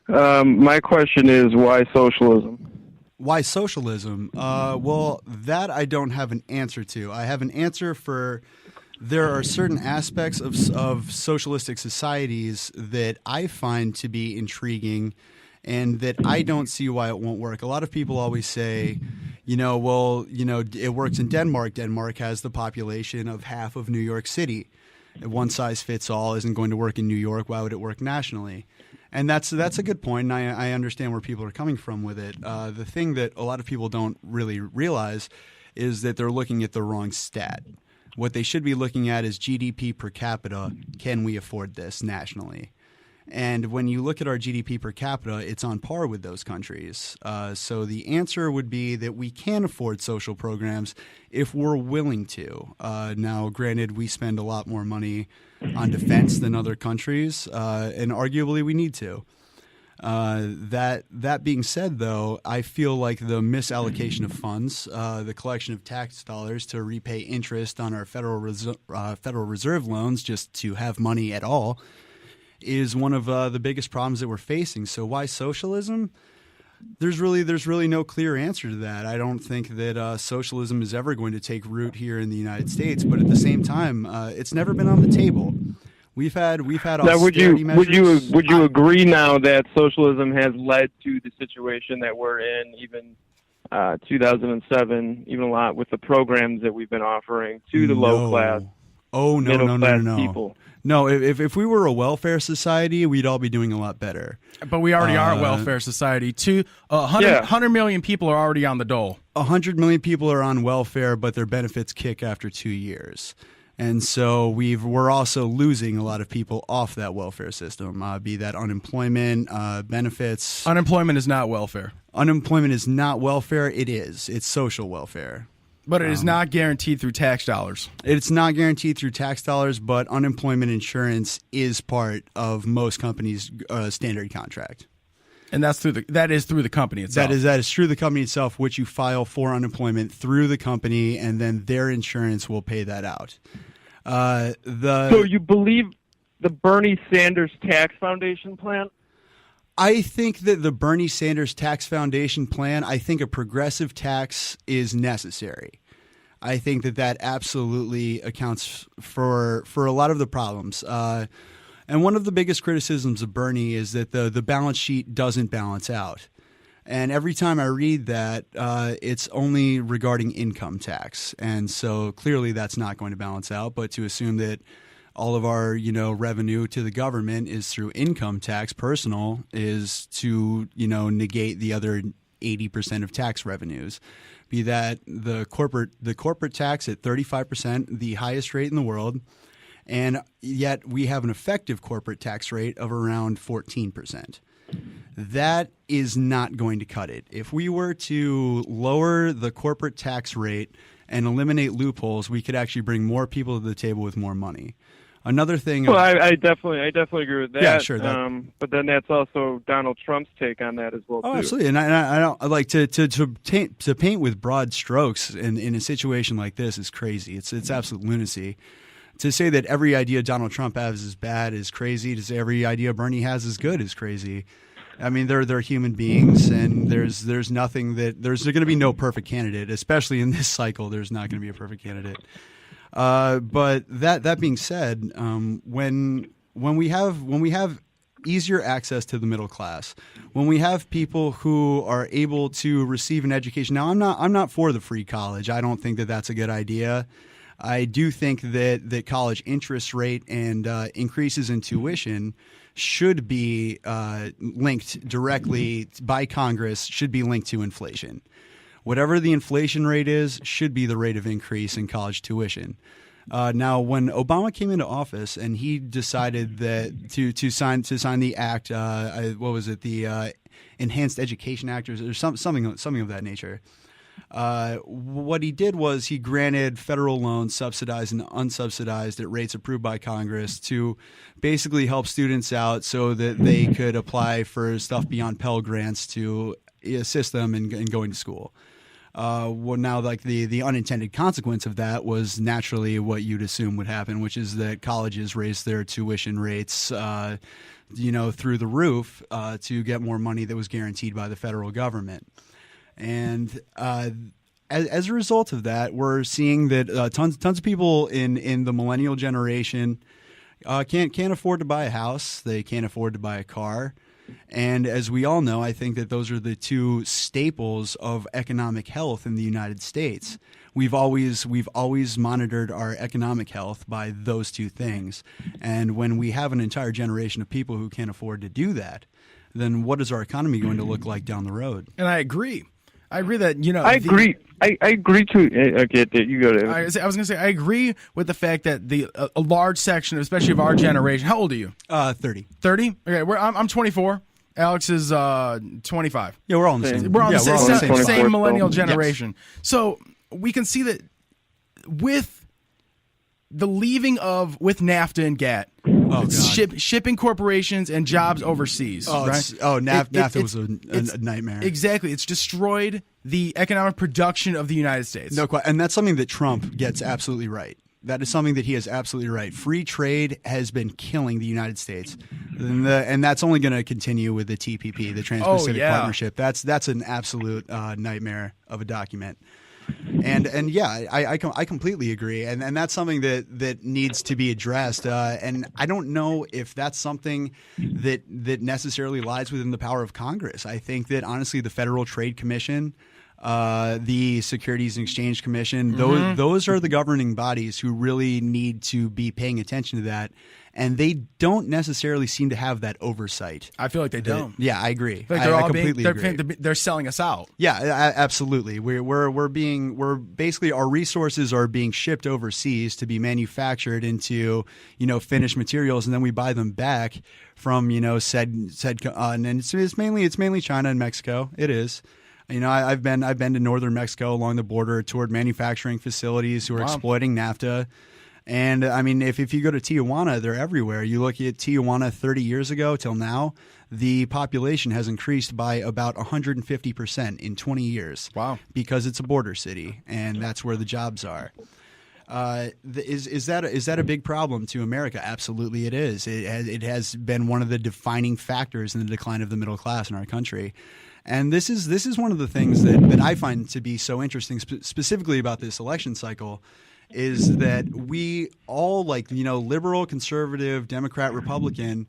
My question is, why socialism? Why socialism? Well, that I don't have an answer to. I have an answer for there are certain aspects of socialistic societies that I find to be intriguing and that I don't see why it won't work. A lot of people always say, it works in Denmark. Denmark has the population of half of New York City. One size fits all isn't going to work in New York. Why would it work nationally? And that's a good point, and I understand where people are coming from with it. The thing that a lot of people don't really realize is that they're looking at the wrong stat. What they should be looking at is GDP per capita. Can we afford this nationally? And when you look at our GDP per capita, it's on par with those countries. So the answer would be that we can afford social programs if we're willing to. Now, granted, we spend a lot more money on defense than other countries, and arguably we need to. That being said, though, I feel like the misallocation of funds, the collection of tax dollars to repay interest on our Federal Reserve loans just to have money at all, is one of the biggest problems that we're facing. So why socialism? There's really no clear answer to that. I don't think that socialism is ever going to take root here in the United States, but at the same time, it's never been on the table. We've had austerity measures. Would you agree now that socialism has led to the situation that we're in, even 2007, even a lot with the programs that we've been offering to the low class, no, middle class people? No, if we were a welfare society, we'd all be doing a lot better. But we already are a welfare society. 100 million people are already on the dole. 100 million people are on welfare, but their benefits kick after 2 years. And so we're also losing a lot of people off that welfare system, be that unemployment, benefits. Unemployment is not welfare. Unemployment is not welfare. It is. It's social welfare. But it is not guaranteed through tax dollars. It's not guaranteed through tax dollars, but unemployment insurance is part of most companies' standard contract. And that is through the company itself. That is through the company itself, which you file for unemployment through the company, and then their insurance will pay that out. So you believe the Bernie Sanders Tax Foundation plan? I think that the Bernie Sanders Tax Foundation plan, I think a progressive tax is necessary. I think that absolutely accounts for a lot of the problems. And one of the biggest criticisms of Bernie is that the balance sheet doesn't balance out. And every time I read that, it's only regarding income tax. And so clearly that's not going to balance out. But to assume that all of our, revenue to the government is through income tax, personal, is to, negate the other 80% of tax revenues. Be that the corporate tax at 35%, the highest rate in the world, and yet we have an effective corporate tax rate of around 14%. That is not going to cut it. If we were to lower the corporate tax rate and eliminate loopholes, we could actually bring more people to the table with more money. Another thing. Well, I definitely agree with that. Yeah, sure. But then that's also Donald Trump's take on that as well. Oh, too. absolutely. And I don't like to paint with broad strokes in a situation like this is crazy. It's absolute lunacy. To say that every idea Donald Trump has is bad is crazy. To say every idea Bernie has is good is crazy. I mean, they're human beings, and there's nothing that there's going to be no perfect candidate, especially in this cycle. There's not going to be a perfect candidate. But that being said, when we have easier access to the middle class, when we have people who are able to receive an education. Now, I'm not for the free college. I don't think that that's a good idea. I do think that college interest rate and increases in tuition should be linked directly by Congress, should be linked to inflation. Whatever the inflation rate is should be the rate of increase in college tuition. Now, when Obama came into office and he decided that to sign the act, what was it, the Enhanced Education Act or something of that nature. What he did was he granted federal loans, subsidized and unsubsidized, at rates approved by Congress to basically help students out so that they could apply for stuff beyond Pell Grants to assist them in going to school. Well, now, like the unintended consequence of that was naturally what you'd assume would happen, which is that colleges raised their tuition rates, through the roof to get more money that was guaranteed by the federal government. And as a result of that, we're seeing that tons of people in the millennial generation can't afford to buy a house. They can't afford to buy a car. And as we all know, I think that those are the two staples of economic health in the United States. We've always monitored our economic health by those two things. And when we have an entire generation of people who can't afford to do that, then what is our economy going to look like down the road? And I agree. I agree that, I agree. I agree to. Okay, you go to. I was going to say I agree with the fact that a large section, especially of our generation. How old are you? 30. 30. Okay, I'm 24. Alex is 25. Yeah, we're all in the same. We're on the same millennial Yes. generation. So we can see that with the leaving with NAFTA and GATT. Shipping corporations and jobs overseas. Right? NAFTA was a nightmare. Exactly. It's destroyed the economic production of the United States. No question. And that's something that Trump gets absolutely right. That is something that he is absolutely right. Free trade has been killing the United States. And that's only going to continue with the TPP, the Trans-Pacific Partnership. That's an absolute nightmare of a document. And yeah, I completely agree, and that's something that needs to be addressed. And I don't know if that's something that necessarily lies within the power of Congress. I think that honestly, the Federal Trade Commission the Securities and Exchange Commission. Those are the governing bodies who really need to be paying attention to that. And they don't necessarily seem to have that oversight. I feel like they don't. Yeah, I agree. I completely agree. They're selling us out. Yeah, absolutely. We're basically, our resources are being shipped overseas to be manufactured into, finished materials, and then we buy them back from, said and it's mainly China and Mexico. It is. I've been to northern Mexico along the border, toured manufacturing facilities who are exploiting NAFTA. And I mean, if you go to Tijuana, they're everywhere. You look at Tijuana 30 years ago till now, the population has increased by about 150% in 20 years. Wow. Because it's a border city, and that's where the jobs are. Is that a big problem to America? Absolutely it is. It has been one of the defining factors in the decline of the middle class in our country. And this is one of the things that I find to be so interesting, specifically about this election cycle, is that we all, liberal, conservative, Democrat, Republican,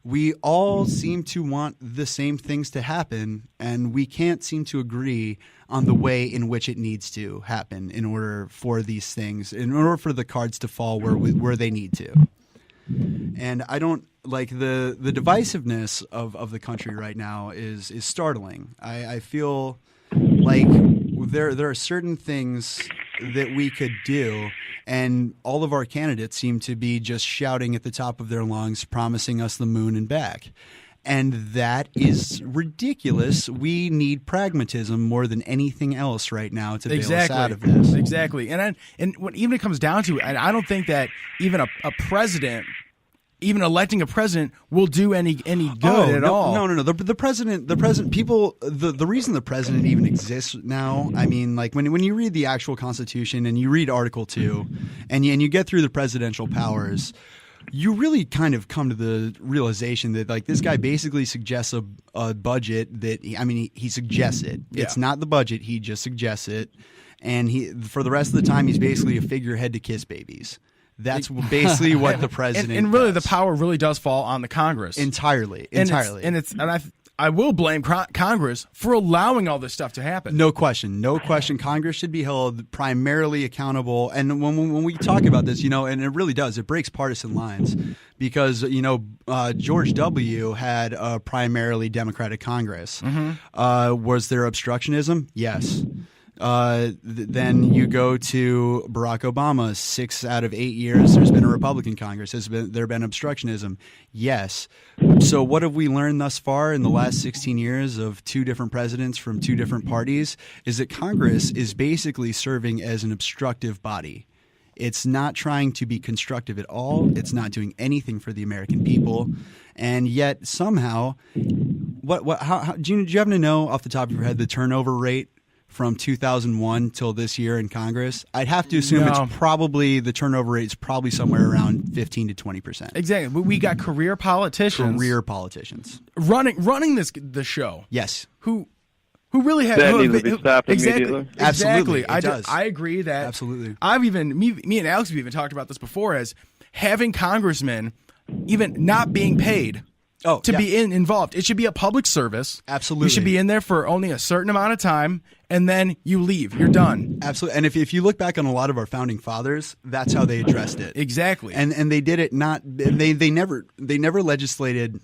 we all seem to want the same things to happen, and we can't seem to agree on the way in which it needs to happen in order for these things, in order for the cards to fall where they need to. And I don't like the divisiveness of the country right now is startling. I feel like there are certain things that we could do, and all of our candidates seem to be just shouting at the top of their lungs, promising us the moon and back. And that is ridiculous. We need pragmatism more than anything else right now to bail us out of this. Exactly. And when even it comes down to it, I don't think that even a president, even electing a president, will do any good at all. No. The president. People. The reason the president even exists now. I mean, like when you read the actual Constitution and you read Article 2, and you get through the presidential powers, you really kind of come to the realization that this guy basically suggests a budget that he suggests it. Yeah. It's not the budget. He just suggests it, and for the rest of the time he's basically a figurehead to kiss babies. That's basically what the president and really does. The power really does fall on the Congress entirely. I will blame Congress for allowing all this stuff to happen. No question. Congress should be held primarily accountable. And when we talk about this, and it really does, it breaks partisan lines because George W. had a primarily Democratic Congress. Was there obstructionism? Yes. Then you go to Barack Obama. 6 out of 8 years, there's been a Republican Congress. There been obstructionism? Yes. So what have we learned thus far in the last 16 years of 2 different presidents from 2 different parties? Is that Congress is basically serving as an obstructive body. It's not trying to be constructive at all. It's not doing anything for the American people. And yet somehow, how do you happen to know off the top of your head the turnover rate from 2001 till this year in Congress? I'd have to assume it's probably, the turnover rate is probably somewhere around 15 to 20%. Exactly. We got career politicians running the show. Yes. Who really have that needs to be stopped immediately. Absolutely. I agree that absolutely. Me and Alex have even talked about this before, as having congressmen even not being paid be involved. It should be a public service. Absolutely. You should be in there for only a certain amount of time, and then you leave. You're done. Absolutely. And if you look back on a lot of our founding fathers, that's how they addressed it. Exactly. And they did it not. They never legislated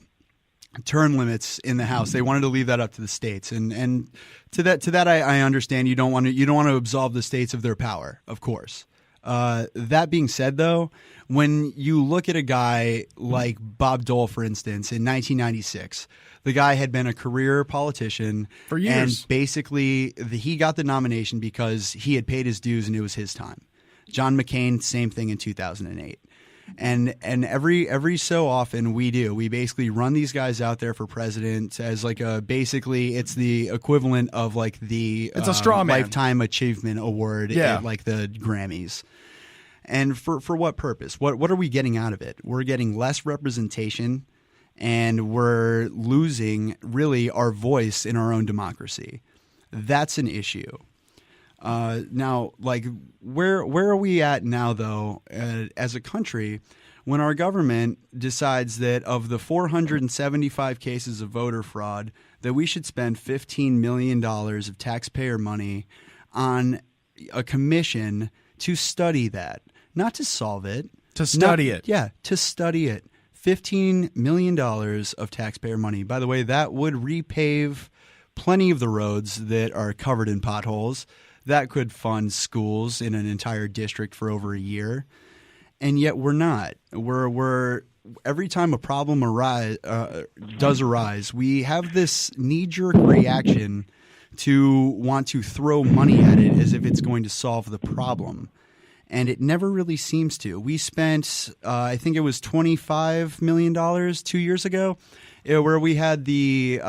term limits in the House. They wanted to leave that up to the states. And to that I understand. You don't want to absolve the states of their power, of course. That being said, though, when you look at a guy like Bob Dole, for instance, in 1996, the guy had been a career politician for years. And basically, he got the nomination because he had paid his dues and it was his time. John McCain, same thing in 2008. And every so often we basically run these guys out there for president as basically it's the equivalent of it's a straw man. Lifetime Achievement Award at the Grammys. And for what purpose? What are we getting out of it? We're getting less representation, and we're losing really our voice in our own democracy. That's an issue. Now, like, where are we at now, though, as a country, when our government decides that of the 475 cases of voter fraud, that we should spend $15 million of taxpayer money on a commission to study that, not to solve it. To study it. Yeah, to study it. $15 million of taxpayer money. By the way, that would repave plenty of the roads that are covered in potholes. That could fund schools in an entire district for over a year. And yet we're not. We're every time a problem does arise, we have this knee-jerk reaction to want to throw money at it as if it's going to solve the problem. And it never really seems to. We spent, I think it was $25 million 2 years ago, where we had the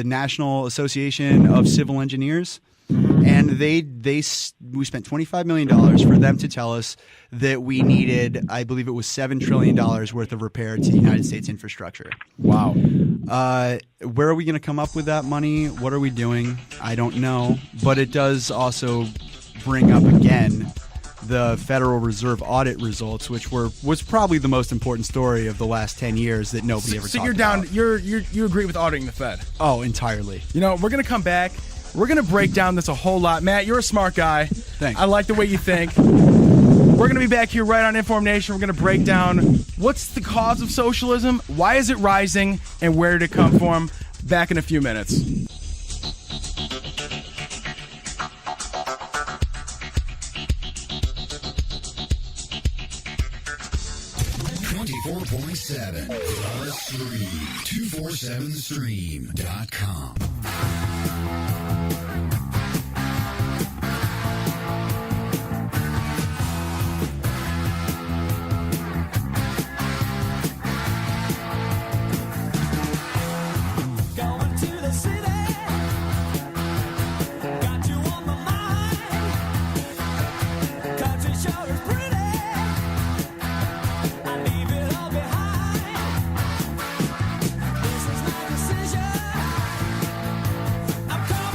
National Association of Civil Engineers. And we spent $25 million for them to tell us that we needed, I believe it was $7 trillion worth of repair to the United States infrastructure. Wow. Where are we going to come up with that money? What are we doing? I don't know. But it does also bring up again the Federal Reserve audit results, which was probably the most important story of the last 10 years that nobody ever talked about. So you agree with auditing the Fed? Oh, entirely. You know, we're going to come back. We're going to break down this a whole lot. Matt, you're a smart guy. Thanks. I like the way you think. We're going to be back here right on InformNation. We're going to break down what's the cause of socialism, why is it rising, and where did it come from. Back in a few minutes. 24.7 plus stream 247stream.com. I'm coming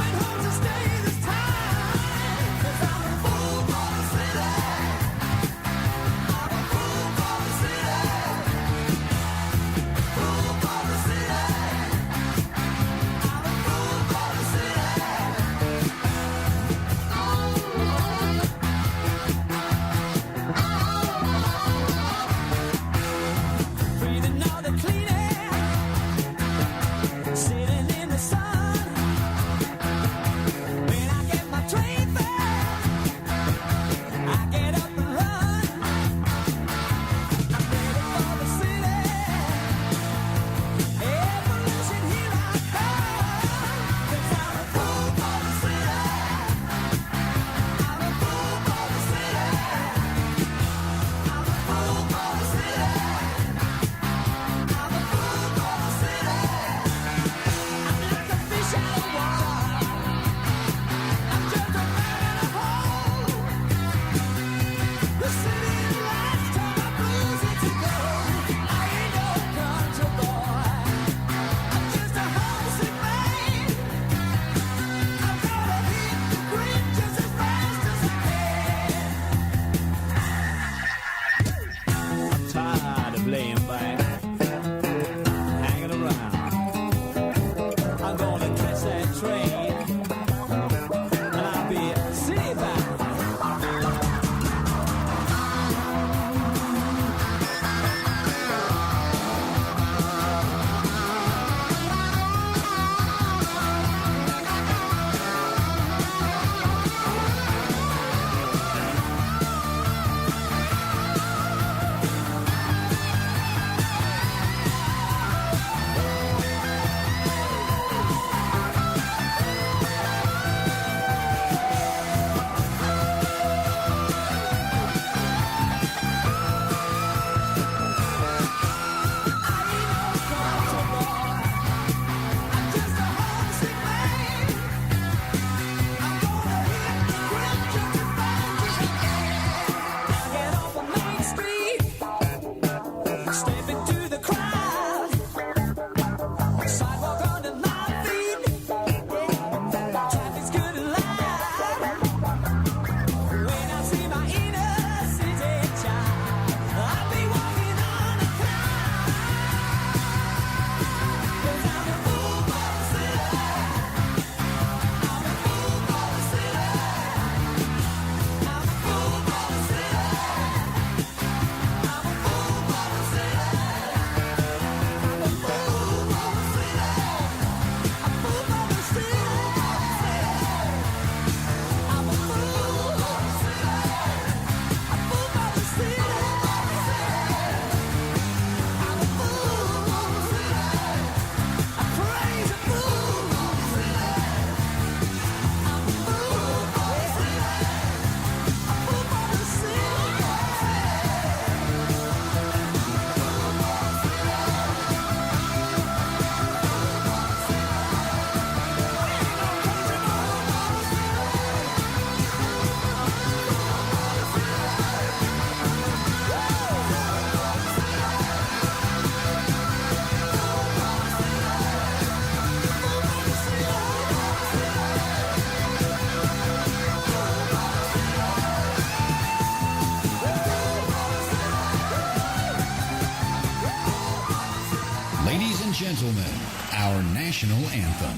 gentlemen, our national anthem.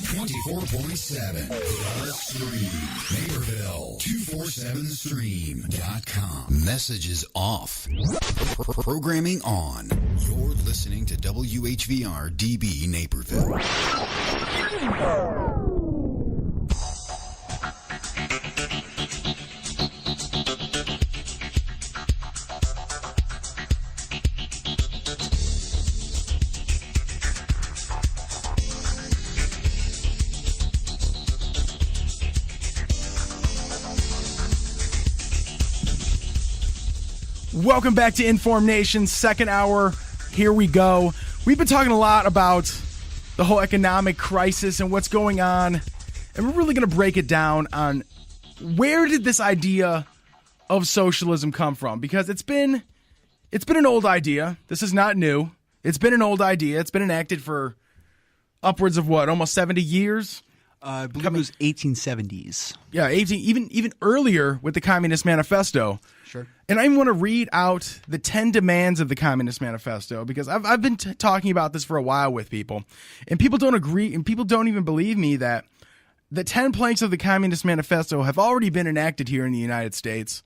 24.7 Naperville 247stream.com. Messages off. Programming on. You're listening to WHVR DB Naperville. Welcome back to InformNation, second hour. Here we go. We've been talking a lot about the whole economic crisis and what's going on, and we're really going to break it down on where did this idea of socialism come from? Because it's been an old idea. This is not new. It's been an old idea. It's been enacted for upwards of almost 70 years. I believe it was 1870s. Yeah, even earlier with the Communist Manifesto. Sure. And I want to read out the 10 demands of the Communist Manifesto because I've been talking about this for a while with people, and people don't agree, and people don't even believe me that the 10 planks of the Communist Manifesto have already been enacted here in the United States.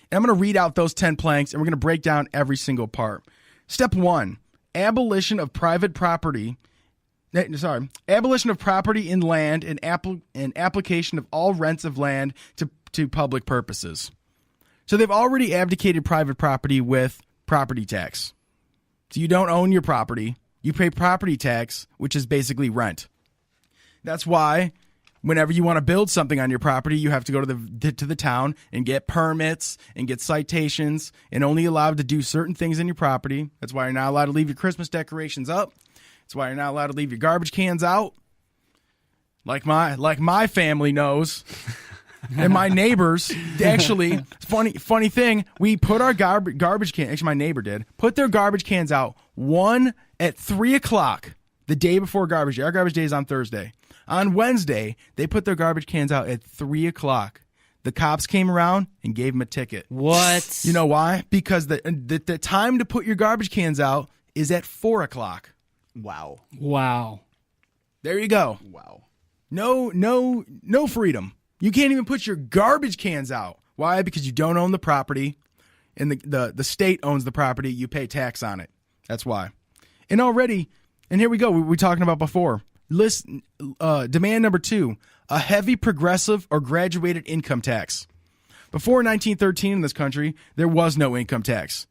And I'm going to read out those 10 planks, and we're going to break down every single part. Step 1, abolition of private property. Abolition of property in land and application of all rents of land to public purposes. So they've already abdicated private property with property tax. So you don't own your property. You pay property tax, which is basically rent. That's why whenever you want to build something on your property, you have to go to the town and get permits and get citations and only allowed to do certain things in your property. That's why you're not allowed to leave your Christmas decorations up. That's why you're not allowed to leave your garbage cans out. Like my family knows. And my neighbors, actually, funny thing, we put our garbage can, actually my neighbor did, put their garbage cans out, one at 3 o'clock the day before garbage day. Our garbage day is on Thursday. On Wednesday, they put their garbage cans out at 3 o'clock. The cops came around and gave them a ticket. What? You know why? Because the time to put your garbage cans out is at 4 o'clock. Wow. There you go. Wow. No freedom. You can't even put your garbage cans out. Why? Because you don't own the property, and the state owns the property. You pay tax on it. That's why. And here we go. We were talking about before. Demand number 2, a heavy progressive or graduated income tax. Before 1913 in this country, there was no income tax.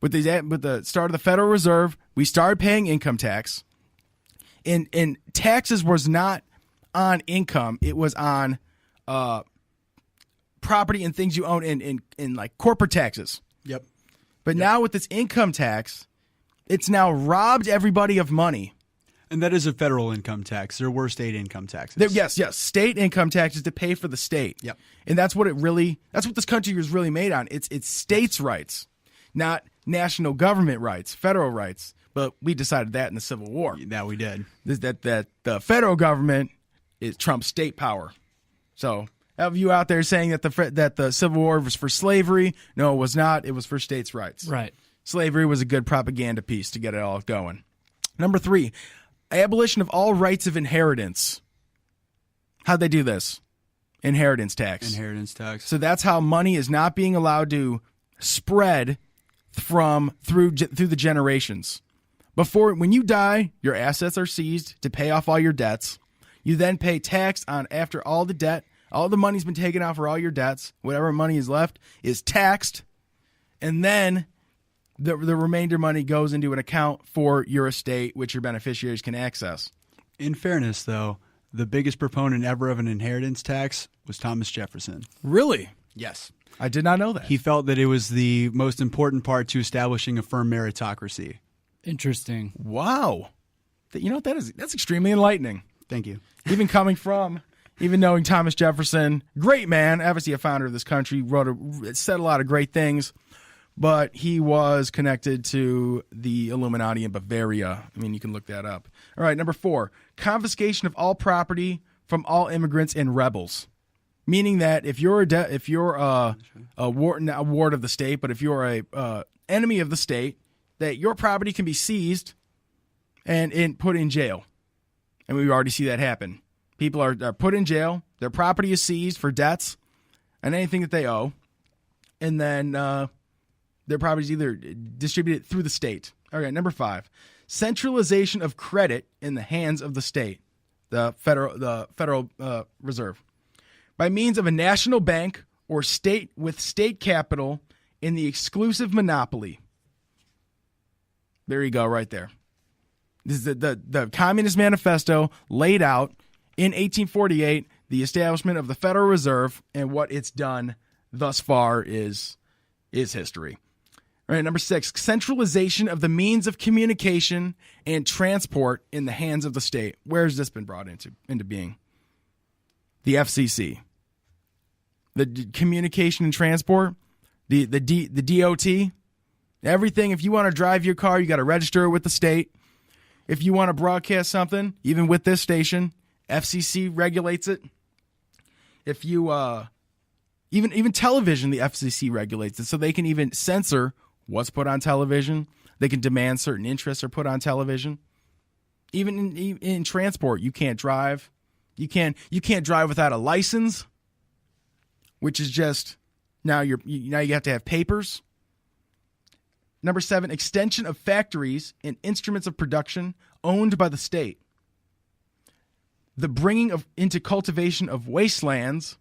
With the start of the Federal Reserve, we started paying income tax. And taxes was not on income. It was on property and things you own in like corporate taxes. Yep. But now with this income tax, it's now robbed everybody of money. And that is a federal income tax. There were state income taxes. Yes. State income taxes to pay for the state. Yep. And that's what this country was really made on. It's states' rights, not national government rights, federal rights. But we decided that in the Civil War. That we did. That the federal government is trumps state power. So, have you out there saying that the Civil War was for slavery? No, it was not. It was for states' rights. Right. Slavery was a good propaganda piece to get it all going. Number 3, abolition of all rights of inheritance. How'd they do this? Inheritance tax. So that's how money is not being allowed to spread through the generations. When you die, your assets are seized to pay off all your debts. You then pay tax on after all the debt, all the money's been taken out for all your debts. Whatever money is left is taxed, and then the remainder money goes into an account for your estate, which your beneficiaries can access. In fairness, though, the biggest proponent ever of an inheritance tax was Thomas Jefferson. Really? Yes. I did not know that. He felt that it was the most important part to establishing a firm meritocracy. Interesting. Wow. That's extremely enlightening. Thank you. Even knowing Thomas Jefferson, great man, obviously a founder of this country, said a lot of great things, but he was connected to the Illuminati in Bavaria. I mean, you can look that up. All right, number 4, confiscation of all property from all immigrants and rebels. Meaning that if you're a ward of the state, but if you're a enemy of the state, that your property can be seized and put in jail. And we already see that happen. People are put in jail. Their property is seized for debts and anything that they owe. And then their property is either distributed through the state. All right, number 5, centralization of credit in the hands of the state, the Federal Reserve, by means of a national bank or state with state capital in the exclusive monopoly. There you go, right there. This is the Communist Manifesto laid out in 1848, the establishment of the Federal Reserve, and what it's done thus far is history. All right, number 6, centralization of the means of communication and transport in the hands of the state. Where has this been brought into being? The FCC. The communication and transport, the DOT, everything. If you want to drive your car, you got to register it with the state. If you want to broadcast something, even with this station, FCC regulates it. If you even television, the FCC regulates it, so they can even censor what's put on television. They can demand certain interests are put on television. Even in transport, you can't drive. You can't drive without a license, which is just now you have to have papers. Number 7, extension of factories and instruments of production owned by the state. The bringing into cultivation of wastelands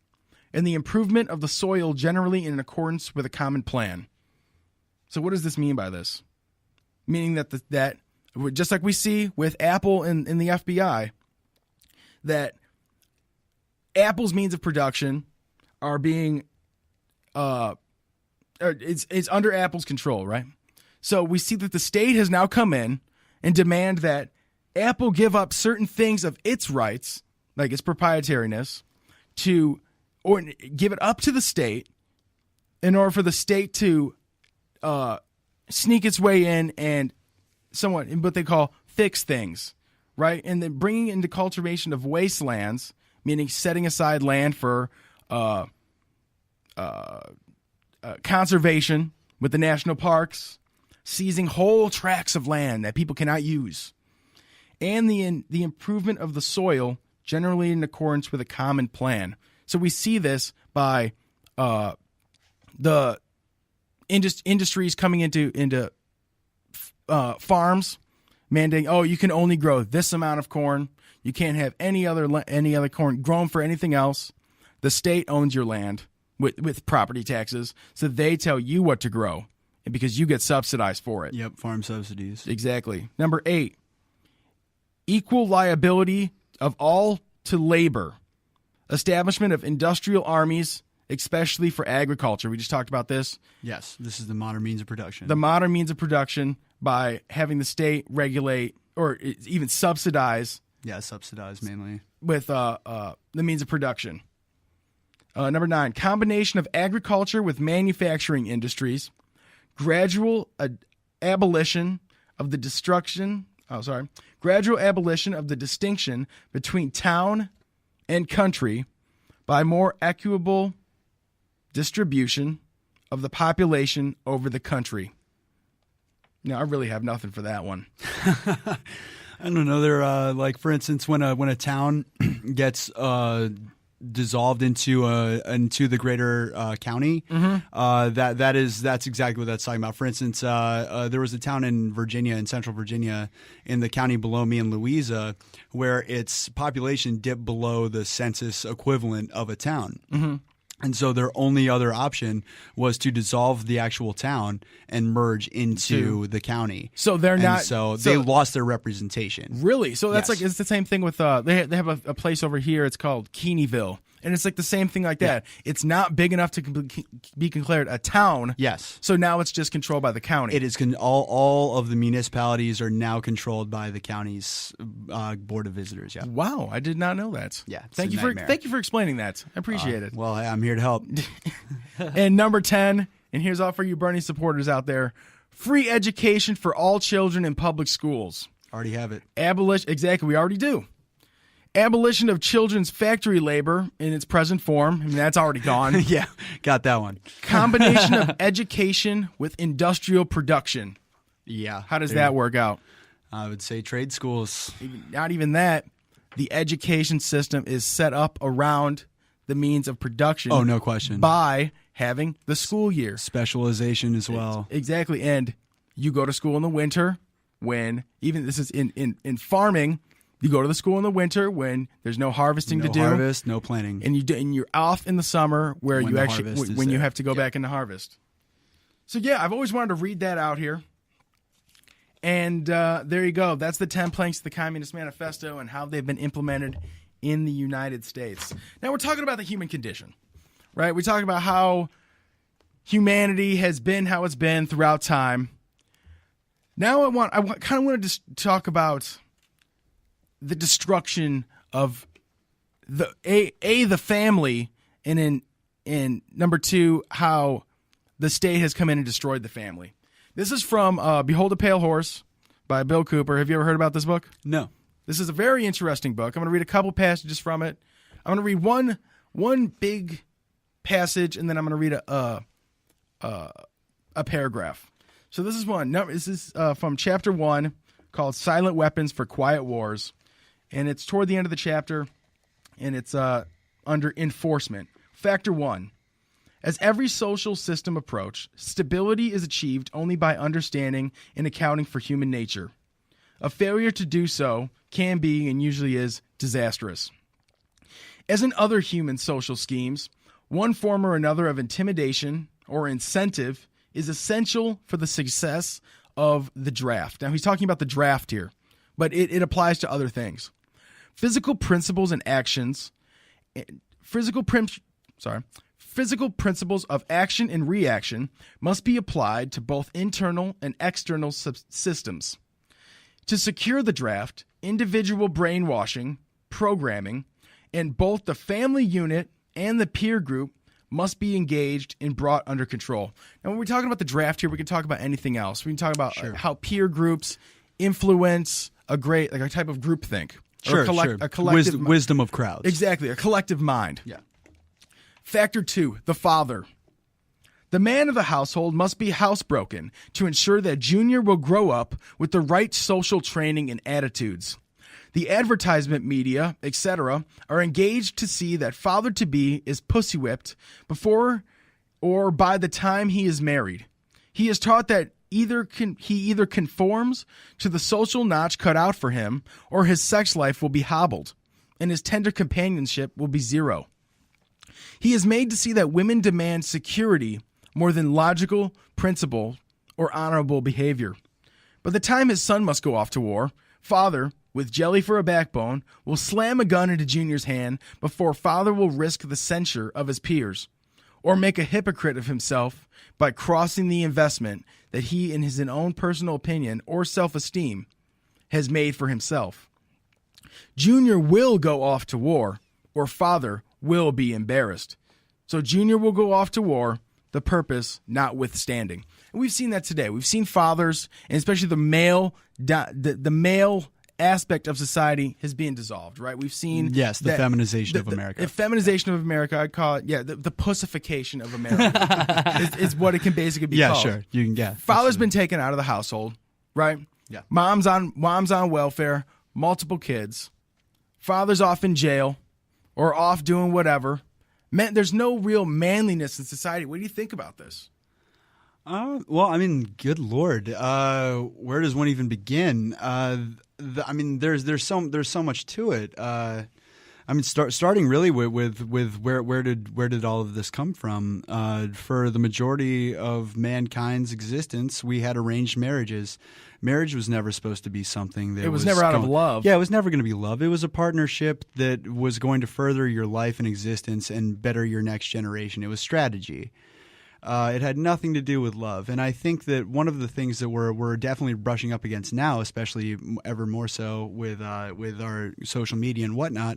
and the improvement of the soil generally in accordance with a common plan. So what does this mean by this? Meaning that that just like we see with Apple and the FBI, that Apple's means of production are being it's under Apple's control, right? So we see that the state has now come in and demand that Apple give up certain things of its rights, like its proprietariness, or give it up to the state in order for the state to sneak its way in and somewhat in what they call fix things, right? And then bringing into cultivation of wastelands, meaning setting aside land for conservation with the national parks, seizing whole tracts of land that people cannot use, and the improvement of the soil generally in accordance with a common plan. So we see this by the industries coming into farms, mandating, you can only grow this amount of corn. You can't have any other corn grown for anything else. The state owns your land with property taxes, so they tell you what to grow, and because you get subsidized for it. Yep, farm subsidies. Exactly. Number 8, equal liability of all to labor. Establishment of industrial armies, especially for agriculture. We just talked about this. Yes, this is the modern means of production. The modern means of production by having the state regulate or even subsidize. Yeah, subsidize mainly. With the means of production. Number 9, combination of agriculture with manufacturing industries. Gradual abolition of the gradual abolition of the distinction between town and country by more equitable distribution of the population over the country. Now, I really have nothing for that one. I don't know. They're like, for instance, when a town gets dissolved into the greater county, that's exactly what that's talking about. For instance, there was a town in Virginia, in central Virginia, in the county below me in Louisa, where its population dipped below the census equivalent of a town. Mm-hmm. And so their only other option was to dissolve the actual town and merge into the county. So they're not. So they lost their representation. Really? So that's like it's the same thing with they have a place over here. It's called Keeneyville, and it's like the same thing like that. It's not big enough to be declared a town. Yes. So now it's just controlled by the county. It is all of the municipalities are now controlled by the county's board of visitors. Yeah. Wow, I did not know that. Yeah. Thank you for explaining that. I appreciate it. Well, I'm here to help. And number 10, and here's all for you Bernie supporters out there: free education for all children in public schools. Already have it. Abolition. Exactly, we already do. Abolition of children's factory labor in its present form. I mean, that's already gone. Yeah, got that one. Combination of education with industrial production. Yeah. How does that work out? I would say trade schools. Not even that. The education system is set up around the means of production. Oh, no question. By having the school year. Specialization as well. Exactly. And you go to school in the winter when, even this is in farming, you go to the school in the winter when there's no harvesting to do. No harvest, no planting. And you're off in the summer where When you the actually harvest is when you there. have to go back into harvest. So yeah, I've always wanted to read that out here. And there you go. That's the 10 planks of the Communist Manifesto and how they've been implemented in the United States. Now we're talking about the human condition, right? We're talking about how humanity has been how it's been throughout time. Now I kind of want to talk about the destruction of the family, and in number two, how the state has come in and destroyed the family. This is from Behold a Pale Horse by Bill Cooper. Have you ever heard about this book? No. This is a very interesting book. I'm going to read a couple passages from it. I'm going to read one big passage, and then I'm going to read a paragraph. So this is one. No, this is from chapter 1 called Silent Weapons for Quiet Wars. And it's toward the end of the chapter, and it's under enforcement. Factor 1. As every social system approach, stability is achieved only by understanding and accounting for human nature. A failure to do so can be, and usually is, disastrous. As in other human social schemes, one form or another of intimidation or incentive is essential for the success of the draft. Now, he's talking about the draft here, but it applies to other things. Physical principles and actions, physical principles of action and reaction must be applied to both internal and external systems. To secure the draft, individual brainwashing, programming, and both the family unit and the peer group must be engaged and brought under control. Now, when we're talking about the draft here, we can talk about anything else. We can talk about how peer groups influence a type of groupthink. Sure, A collective wisdom of crowds. Exactly, a collective mind. Yeah. Factor 2, the father. The man of the household must be housebroken to ensure that Junior will grow up with the right social training and attitudes. The advertisement media, etc., are engaged to see that father-to-be is pussy-whipped before or by the time he is married. He is taught that he either conforms to the social notch cut out for him, or his sex life will be hobbled, and his tender companionship will be zero. He is made to see that women demand security more than logical principle or honorable behavior. By the time his son must go off to war, father, with jelly for a backbone, will slam a gun into Junior's hand before father will risk the censure of his peers, or make a hypocrite of himself by crossing the investment that he, in his own personal opinion or self-esteem, has made for himself. Junior will go off to war, or father will be embarrassed. So Junior will go off to war, the purpose notwithstanding. And we've seen that today. We've seen fathers, and especially the male aspect of society is being dissolved, right? We've seen the feminization of America. The feminization of America, I'd call it, the pussification of America is what it can basically be called. Yeah, sure. You can get. Father's been taken out of the household, right? Yeah. Mom's on welfare, multiple kids. Father's off in jail or off doing whatever. Man, there's no real manliness in society. What do you think about this? Well, I mean, good Lord, where does one even begin? There's so much to it. Starting really with where did all of this come from? For the majority of mankind's existence, we had arranged marriages. Marriage was never supposed to be something that it was never out of love. Yeah, it was never going to be love. It was a partnership that was going to further your life and existence and better your next generation. It was strategy. It had nothing to do with love. And I think that one of the things that we're definitely brushing up against now, especially ever more so with our social media and whatnot,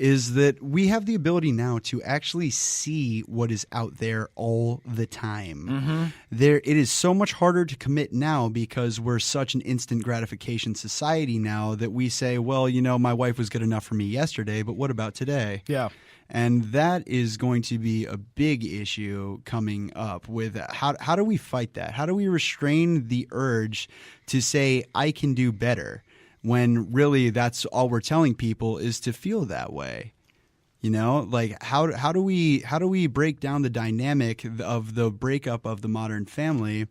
is that we have the ability now to actually see what is out there all the time. It is so much harder to commit now because we're such an instant gratification society now that we say, well, my wife was good enough for me yesterday, but what about today? Yeah. And that is going to be a big issue coming up with how do we fight that? How do we restrain the urge to say, I can do better, when really that's all we're telling people is to feel that way? Like how do we break down the dynamic of the breakup of the modern family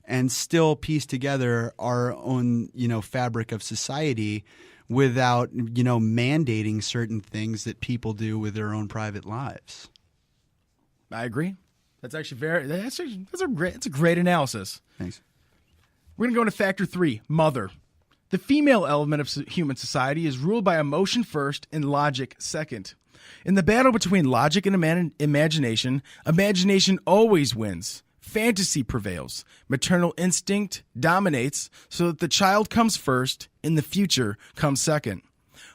and still piece together our own, fabric of society without, mandating certain things that people do with their own private lives? I agree. That's actually that's a great analysis. Thanks. We're going to go into factor 3, mother. The female element of human society is ruled by emotion first and logic second. In the battle between logic and imagination, imagination always wins. Fantasy prevails. Maternal instinct dominates so that the child comes first and the future comes second.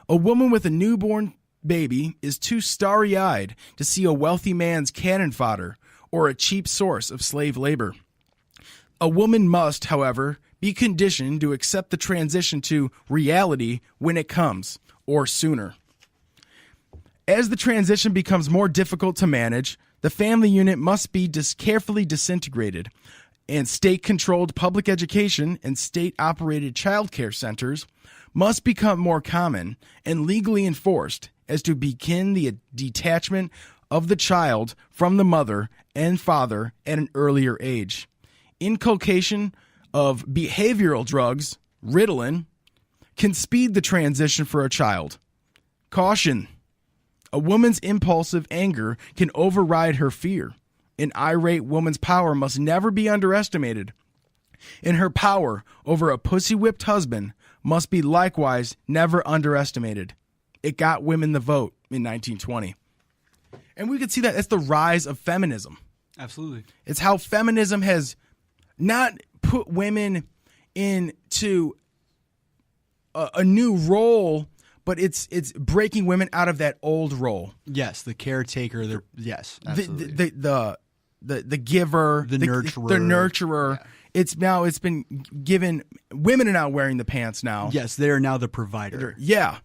A woman with a newborn baby is too starry-eyed to see a wealthy man's cannon fodder or a cheap source of slave labor. A woman must, however, be conditioned to accept the transition to reality when it comes, or sooner. As the transition becomes more difficult to manage, the family unit must be carefully disintegrated, and state-controlled public education and state-operated child care centers must become more common and legally enforced as to begin the detachment of the child from the mother and father at an earlier age. Inculcation of behavioral drugs, Ritalin, can speed the transition for a child. Caution. A woman's impulsive anger can override her fear. An irate woman's power must never be underestimated. And her power over a pussy-whipped husband must be likewise never underestimated. It got women the vote in 1920. And we could see that as the rise of feminism. Absolutely. It's how feminism has not put women into a new role, but it's breaking women out of that old role. Yes, the caretaker. Yes, absolutely. The giver, the nurturer. The nurturer. Yeah. It's been given. Women are now wearing the pants now. Yes, they are now the provider. Yeah,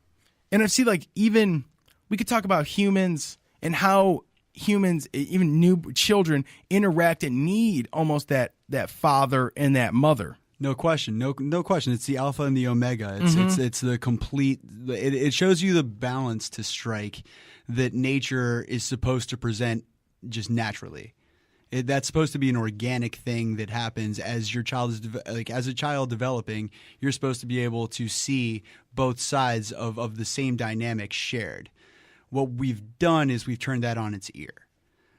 and I see even we could talk about humans and how humans, even new children, interact and need almost that father and that mother. No question. No question. It's the alpha and the omega. It's the complete. It shows you the balance to strike that nature is supposed to present just naturally. That's supposed to be an organic thing that happens as your child is as a child developing. You're supposed to be able to see both sides of the same dynamic shared. What we've done is we've turned that on its ear.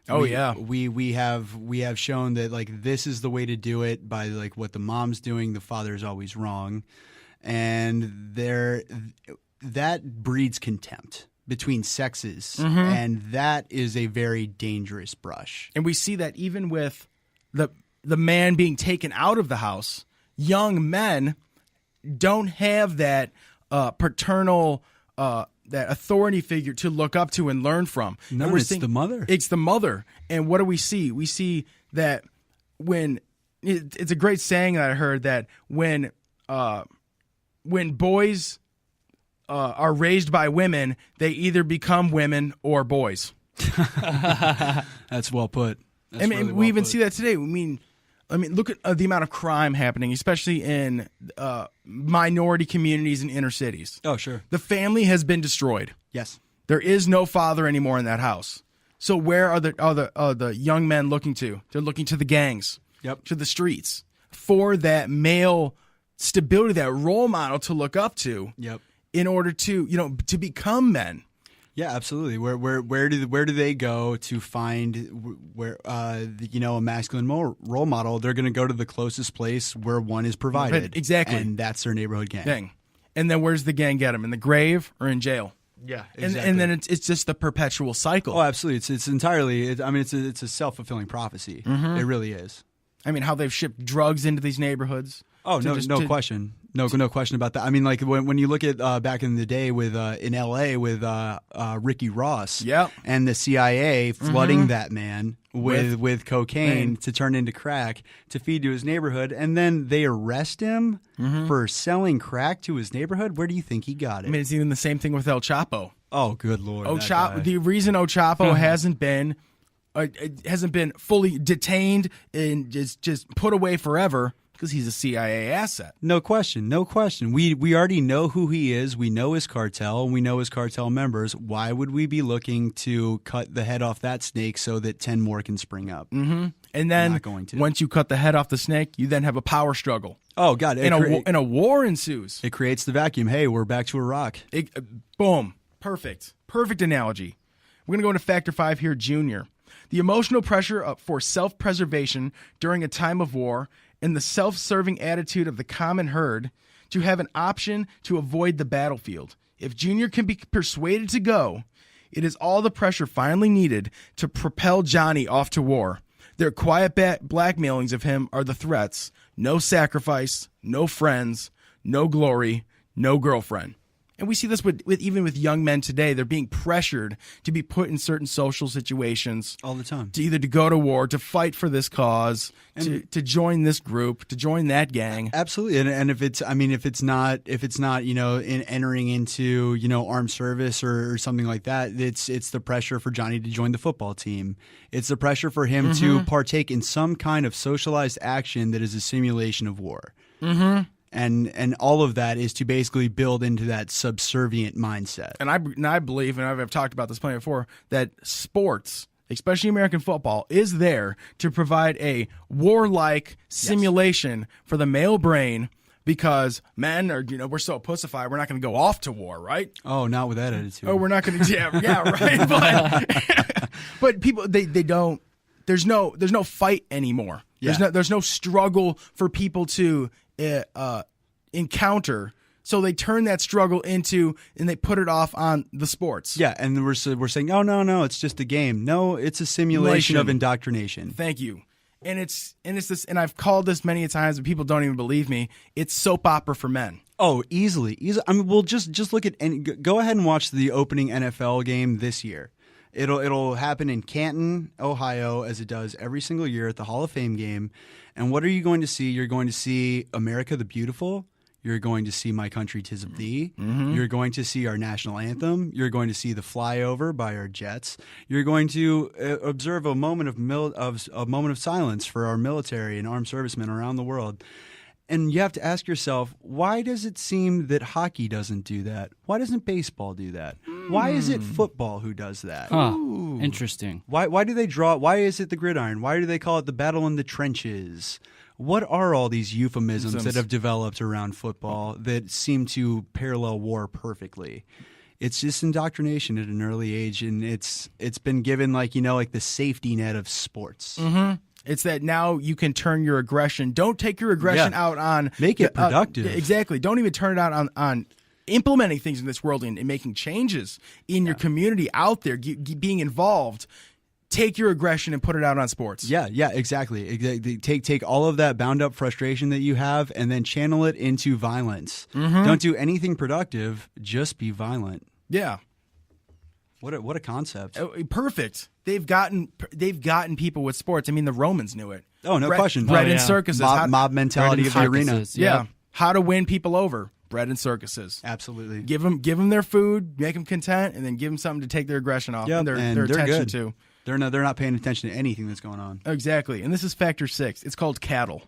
We have shown that this is the way to do it by what the mom's doing. The father's always wrong, and that breeds contempt between sexes, and that is a very dangerous brush. And we see that even with the man being taken out of the house, young men don't have that paternal that authority figure to look up to and learn from. No, it's the mother. It's the mother. And what do we see? We see that it's a great saying that I heard that when boys are raised by women, they either become women or boys. That's well put. That's we even see that today. I mean, look at the amount of crime happening, especially in minority communities and inner cities. Oh, sure. The family has been destroyed. Yes. There is no father anymore in that house. So where are the young men looking to? They're looking to the gangs, to the streets, for that male stability, that role model to look up to, in order to to become men. Yeah, absolutely. Where do they go to find a masculine role model? They're going to go to the closest place where one is provided. Exactly, and that's their neighborhood gang. And then where's the gang get them? In the grave or in jail? Yeah, exactly. And then it's just the perpetual cycle. Oh, absolutely. It's entirely. It's a self-fulfilling prophecy. It really is. I mean, how they've shipped drugs into these neighborhoods, Oh, no question. No question about that. I mean, like when you look at back in the day with in L.A. with Ricky Ross, and the CIA flooding that man with cocaine to turn into crack to feed to his neighborhood, and then they arrest him for selling crack to his neighborhood. Where do you think he got it? I mean, it's even the same thing with El Chapo. Oh, good Lord! The reason El Chapo hasn't been fully detained and just put away forever. Because he's a CIA asset. No question. We already know who he is. We know his cartel, and we know his cartel members. Why would we be looking to cut the head off that snake so that 10 more can spring up? Mm-hmm. And then once you cut the head off the snake, you then have a power struggle. Oh, God. And a war ensues. It creates the vacuum. Hey, we're back to Iraq. Boom. Perfect analogy. We're going to go into Factor 5 here, Junior. The emotional pressure for self-preservation during a time of war and the self-serving attitude of the common herd to have an option to avoid the battlefield. If Junior can be persuaded to go, it is all the pressure finally needed to propel Johnny off to war. Their quiet blackmailings of him are the threats. No sacrifice, no friends, no glory, no girlfriend. And we see this even with young men today. They're being pressured to be put in certain social situations all the time, to either to go to war, to fight for this cause, to join this group, to join that gang. Absolutely. And if it's not in entering into armed service or something like that, it's the pressure for Johnny to join the football team. It's the pressure for him to partake in some kind of socialized action that is a simulation of war. Mm-hmm. And all of that is to basically build into that subservient mindset. And I believe, and I've talked about this plenty before, that sports, especially American football, is there to provide a warlike simulation for the male brain, because men are, we're so pussified, we're not going to go off to war, right? Oh, not with that attitude. Oh, we're not going to, yeah, right. But people, they don't. There's no fight anymore. Yeah. There's no struggle for people to encounter, so they turn that struggle into, and they put it off on the sports. Yeah, and we're saying, oh no, it's just a game. No, it's a simulation of indoctrination. Thank you. And it's this, and I've called this many a times, and people don't even believe me. It's soap opera for men. Oh, easily. I mean, we'll just look at and go ahead and watch the opening NFL game this year. It'll happen in Canton, Ohio, as it does every single year at the Hall of Fame game. And what are you going to see? You're going to see America the Beautiful. You're going to see My Country 'Tis of Thee. Mm-hmm. You're going to see our national anthem. You're going to see the flyover by our jets. You're going to observe a moment of silence for our military and armed servicemen around the world. And you have to ask yourself, why does it seem that hockey doesn't do that? Why doesn't baseball do that? Why is it football who does that? Huh. Interesting. Why do they draw? Why is it the gridiron? Why do they call it the battle in the trenches? What are all these euphemisms that have developed around football that seem to parallel war perfectly? It's just indoctrination at an early age, and it's been given like the safety net of sports. Mm-hmm. It's that now you can turn your aggression. Don't take your aggression out on... Make it productive. Exactly. Don't even turn it out on implementing things in this world and making changes in your community out there, being involved. Take your aggression and put it out on sports. Yeah, exactly. Take all of that bound up frustration that you have and then channel it into violence. Mm-hmm. Don't do anything productive. Just be violent. Yeah. What a concept. Perfect. They've gotten people with sports. I mean, the Romans knew it. Oh, no question. Bread and circuses. Mob mentality of the arena. Yeah. How to win people over. Bread and circuses. Absolutely. Give them their food, make them content, and then give them something to take their aggression off and their attention to. They're not paying attention to anything that's going on. Exactly. And this is Factor 6. It's called cattle.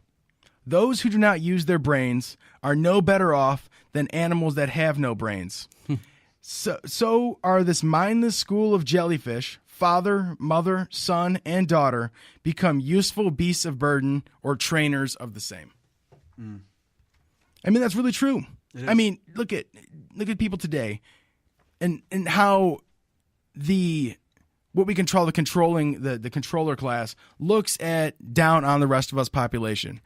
Those who do not use their brains are no better off than animals that have no brains. So are this mindless school of jellyfish, father, mother, son, and daughter, become useful beasts of burden or trainers of the same. Mm. I mean, that's really true. I mean, look at people today and how what we control, the controller class looks down on the rest of us population.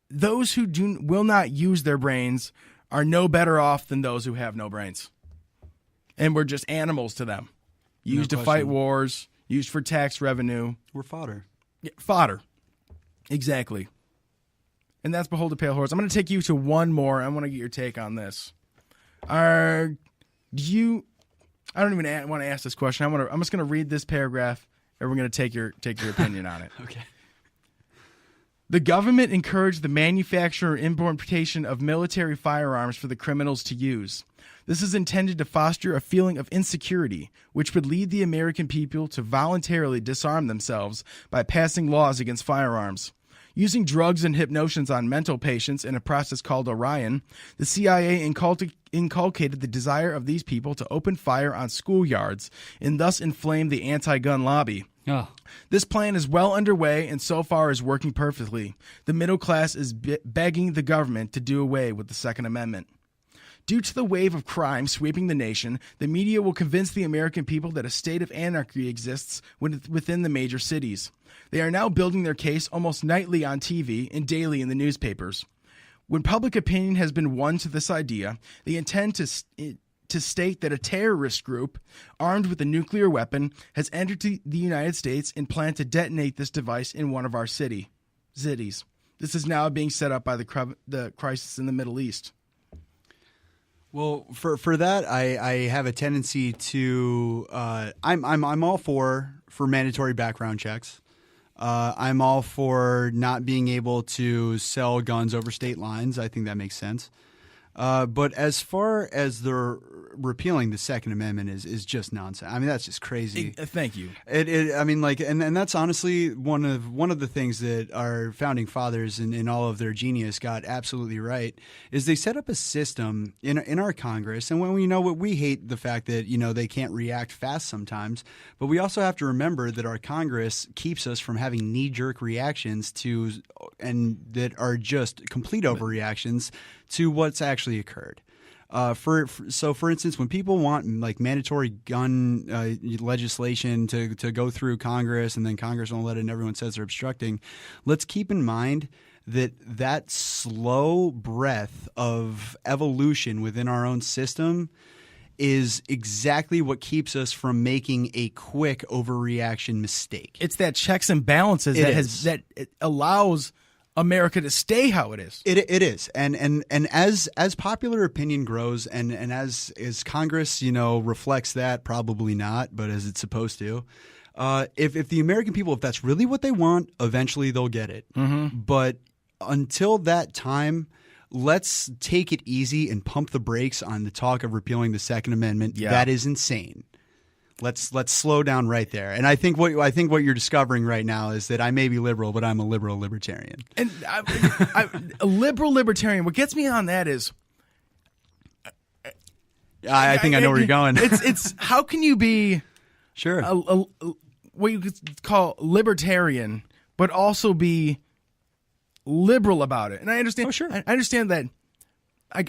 Those who will not use their brains are no better off than those who have no brains. And we're just animals to them. Used to fight wars, used for tax revenue. We're fodder. Yeah, fodder. Exactly. and that's Behold the Pale Horse. I'm going to take you to one more. I want to get your take on this. I don't even want to ask this question. I'm just going to read this paragraph, and we're going to take your opinion on it. Okay. The government encouraged the manufacture or importation of military firearms for the criminals to use. This is intended to foster a feeling of insecurity, which would lead the American people to voluntarily disarm themselves by passing laws against firearms. Using drugs and hypnosis on mental patients in a process called Orion, the CIA inculcated the desire of these people to open fire on schoolyards and thus inflame the anti-gun lobby. Oh. This plan is well underway and so far is working perfectly. The middle class is begging the government to do away with the Second Amendment. Due to the wave of crime sweeping the nation, the media will convince the American people that a state of anarchy exists within the major cities. They are now building their case almost nightly on TV and daily in the newspapers. When public opinion has been won to this idea, they intend to state that a terrorist group armed with a nuclear weapon has entered the United States and plan to detonate this device in one of our cities. This is now being set up by the crisis in the Middle East. Well, for that, I have a tendency to I'm all for mandatory background checks. I'm all for not being able to sell guns over state lines. I think that makes sense. But as far as the repealing the Second Amendment is just nonsense. I mean, that's just crazy. Thank you. I mean, like, and that's honestly one of the things that our founding fathers in all of their genius got absolutely right is they set up a system in our Congress. And when we hate the fact that, they can't react fast sometimes, but we also have to remember that our Congress keeps us from having knee-jerk reactions and that are just complete overreactions to what's actually occurred. For instance, when people want like mandatory gun legislation to go through Congress and then Congress won't let it and everyone says they're obstructing, let's keep in mind that slow breath of evolution within our own system is exactly what keeps us from making a quick overreaction mistake. It's that checks and balances that allows America to stay how it is. It is, and as popular opinion grows, and as Congress reflects that, probably not, but as it's supposed to. If the American people, if that's really what they want, eventually they'll get it. Mm-hmm. But until that time, let's take it easy and pump the brakes on the talk of repealing the Second Amendment. Yeah. That is insane. Let's slow down right there. And I think what you're discovering right now is that I may be liberal, but I'm a liberal libertarian. And a liberal libertarian. What gets me on that is, I think I know where you're going. It's how can you be sure what you could call libertarian, but also be liberal about it? And I understand. Oh, sure. I understand that.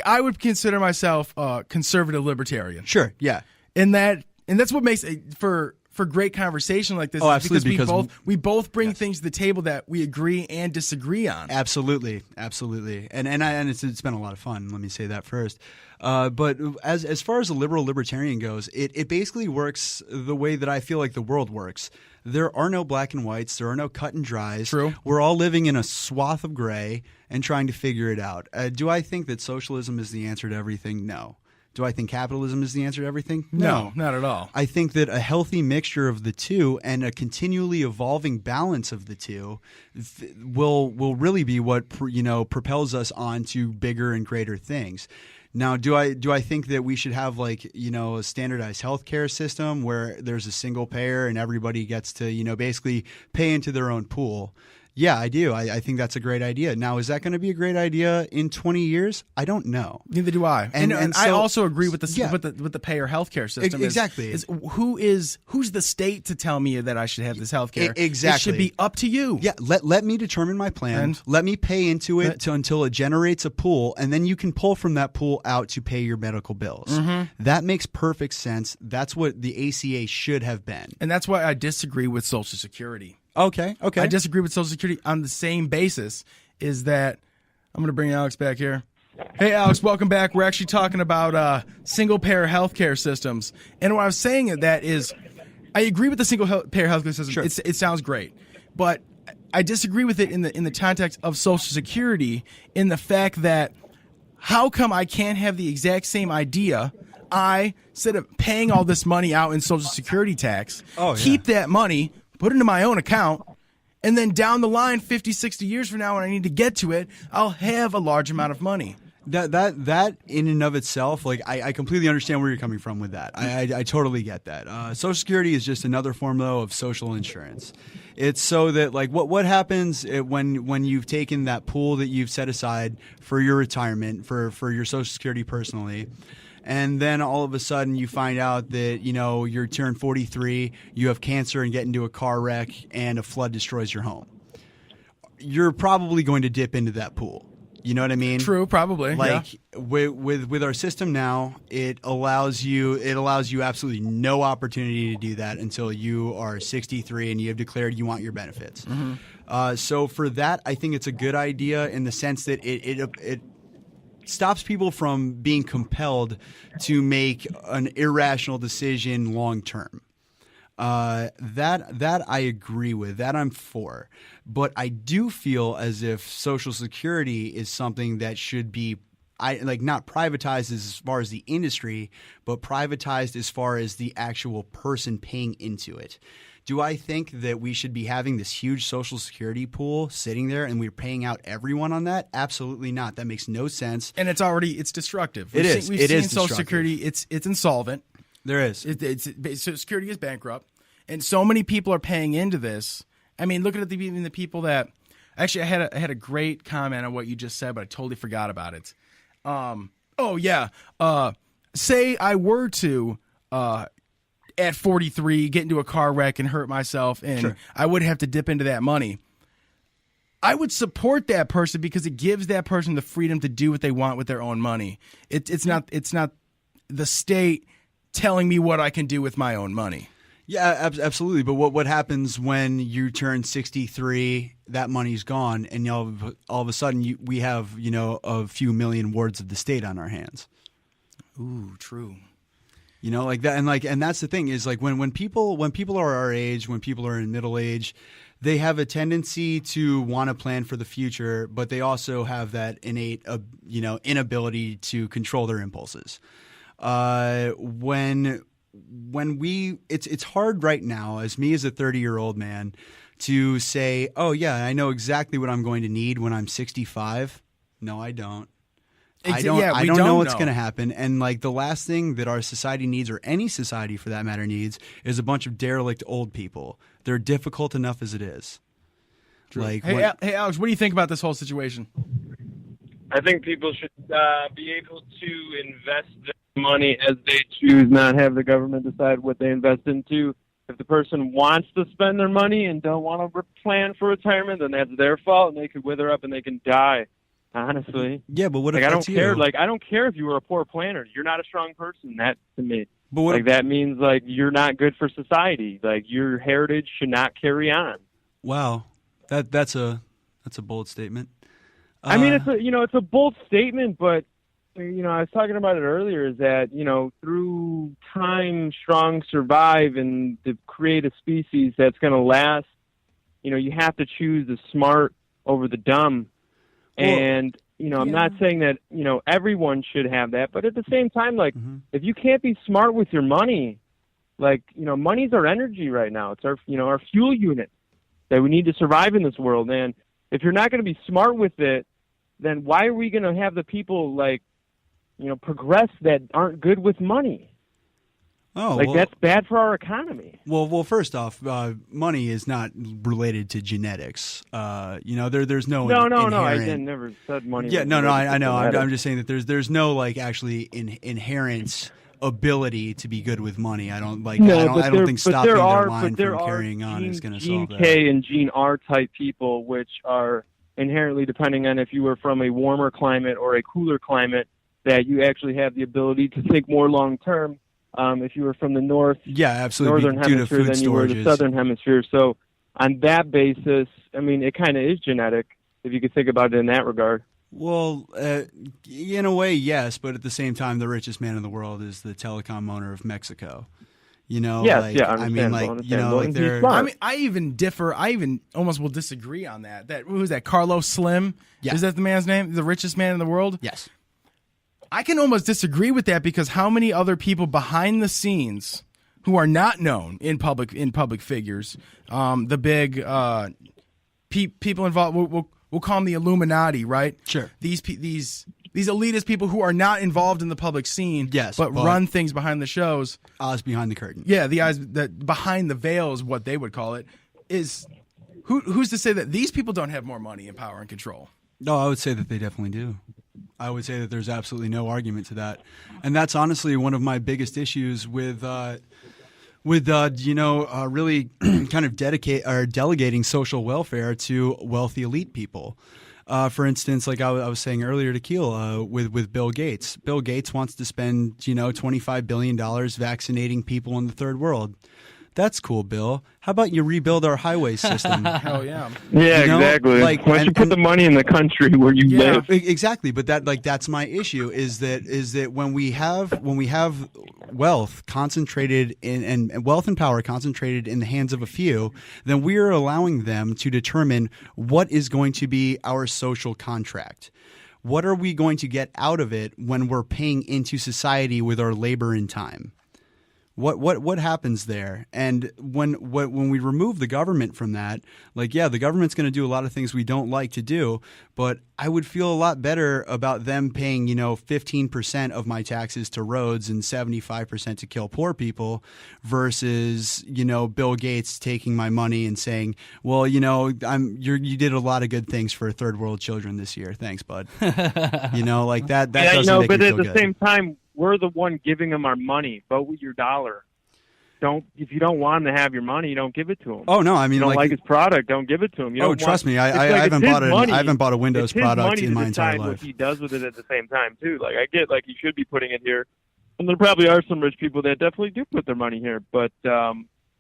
I would consider myself a conservative libertarian. Sure. Yeah. And that's what makes it for great conversation like this. Oh, absolutely. Because we both bring things to the table that we agree and disagree on. Absolutely. And it's been a lot of fun. Let me say that first. But as far as a liberal libertarian goes, it basically works the way that I feel like the world works. There are no black and whites. There are no cut and dries. True. We're all living in a swath of gray and trying to figure it out. Do I think that socialism is the answer to everything? No. Do I think capitalism is the answer to everything? No, not at all. I think that a healthy mixture of the two and a continually evolving balance of the two will really be what propels us on to bigger and greater things. Now, do I think that we should have a standardized healthcare system where there's a single payer and everybody gets to basically pay into their own pool? Yeah, I do. I think that's a great idea. Now, is that going to be a great idea in 20 years? I don't know. Neither do I. And so, I also agree with the payer healthcare system. Exactly. Who's the state to tell me that I should have this healthcare? Exactly. It should be up to you. Yeah. Let me determine my plan. Let me pay into it until it generates a pool, and then you can pull from that pool out to pay your medical bills. Mm-hmm. That makes perfect sense. That's what the ACA should have been. And that's why I disagree with Social Security. Okay. I disagree with Social Security on the same basis, is that I'm going to bring Alex back here. Hey, Alex, welcome back. We're actually talking about single-payer healthcare systems. And what I was saying that is I agree with the single-payer healthcare system. Sure. It sounds great. But I disagree with it in the context of Social Security, in the fact that how come I can't have the exact same idea? Instead of paying all this money out in Social Security tax, keep that money, put it into my own account, and then down the line, 50, 60 years from now, when I need to get to it, I'll have a large amount of money. That in and of itself, like I completely understand where you're coming from with that. I totally get that. Social Security is just another form, though, of social insurance. It's so that, like, what happens when you've taken that pool that you've set aside for your retirement, for your Social Security personally, and then all of a sudden you find out that, you know, you're turned 43, you have cancer and get into a car wreck and a flood destroys your home. You're probably going to dip into that pool. You know what I mean? True, probably. Like with our system now, it allows you absolutely no opportunity to do that until you are 63 and you have declared you want your benefits. Mm-hmm. So for that, I think it's a good idea in the sense that it stops people from being compelled to make an irrational decision long term. That I agree with. That I'm for. But I do feel as if Social Security is something that should be not privatized as far as the industry, but privatized as far as the actual person paying into it. Do I think that we should be having this huge Social Security pool sitting there and we're paying out everyone on that? Absolutely not. That makes no sense. And it's destructive. We've seen Social Security, it's insolvent. There is. Social Security is bankrupt. And so many people are paying into this. I mean, look at even the people that – actually, I had a great comment on what you just said, but I totally forgot about it. Say I were to at 43 get into a car wreck and hurt myself, and I would have to dip into that money. I would support that person because it gives that person the freedom to do what they want with their own money. It's not the state telling me what I can do with my own money. Yeah, absolutely. But what happens when you turn 63? That money's gone, and all of a sudden we have a few million wards of the state on our hands. Ooh, true. Like that, and that's the thing is, like, when people are our age, when people are in middle age, they have a tendency to want to plan for the future, but they also have that innate inability to control their impulses. It's hard right now, as a 30-year-old man, to say, oh yeah, I know exactly what I'm going to need when I'm 65. No, I don't. I don't know what's going to happen. And like the last thing that our society needs, or any society for that matter needs, is a bunch of derelict old people. They're difficult enough as it is. True. Hey, Alex, what do you think about this whole situation? I think people should be able to invest their money as they choose, not have the government decide what they invest into. If the person wants to spend their money and don't want to plan for retirement, then that's their fault, and they could wither up and they can die. Honestly, yeah, but what if I don't care? You? Like, I don't care if you were a poor planner. You're not a strong person. That to me, but what that means like you're not good for society. Like your heritage should not carry on. Wow, that's a bold statement. I mean, it's a bold statement, but I was talking about it earlier. Is that through time, strong survive, and to create a species that's going to last. You have to choose the smart over the dumb. And, I'm not saying that, everyone should have that, but at the same time, like, if you can't be smart with your money, like, money's our energy right now. It's our, our fuel unit that we need to survive in this world. And if you're not going to be smart with it, then why are we going to have the people, like, progress that aren't good with money? Oh, that's bad for our economy. Well, first off, money is not related to genetics. There's no. No. I never said money. Yeah, no. I know. I'm just saying that there's no like actually inherent ability to be good with money. I don't like. No, I don't think stopping their line from carrying on is going to solve that. Gene K and Gene R type people, which are inherently, depending on if you were from a warmer climate or a cooler climate, that you actually have the ability to think more long term. If you were from the northern hemisphere, then you were the southern hemisphere. So on that basis, I mean, it kind of is genetic, if you could think about it in that regard. Well, in a way, yes, but at the same time, the richest man in the world is the telecom owner of Mexico. You know, yes, like, yeah, I mean, like, you know, like they're. I mean, I even differ. I even almost will disagree on that. Who is that? Carlos Slim? Yeah. Is that the man's name? The richest man in the world? Yes. I can almost disagree with that because how many other people behind the scenes who are not known in public figures, the big people involved, we'll call them the Illuminati, right? Sure. These elitist people who are not involved in the public scene, yes, but run things behind the shows. Eyes behind the curtain. Yeah, the eyes that behind the veil is what they would call it. Is who's to say that these people don't have more money and power and control? No, I would say that they definitely do. I would say that there's absolutely no argument to that, and that's honestly one of my biggest issues with really kind of delegating social welfare to wealthy elite people. For instance, like I was saying earlier to Keel, with Bill Gates. Bill Gates wants to spend, $25 billion vaccinating people in the third world. That's cool, Bill. How about you rebuild our highway system? Hell yeah. Yeah, exactly. Like, why don't you put the money in the country where you live? Exactly. But that's my issue is that when we have wealth concentrated and wealth and power concentrated in the hands of a few, then we are allowing them to determine what is going to be our social contract. What are we going to get out of it when we're paying into society with our labor and time? What happens there? And when we remove the government from that, the government's going to do a lot of things we don't like to do, but I would feel a lot better about them paying, 15% of my taxes to roads and 75% to kill poor people versus, Bill Gates taking my money and saying, well, you did a lot of good things for third world children this year. Thanks, bud. Like that doesn't make but me at feel the good. same time, we're the one giving them our money. Vote with your dollar. If you don't want them to have your money, you don't give it to them. Oh no, I mean, you don't like his product, don't give it to him. Trust me, I haven't bought a Windows product in my entire life. What he does with it at the same time too. Like I get, he should be putting it here, and there probably are some rich people that definitely do put their money here, but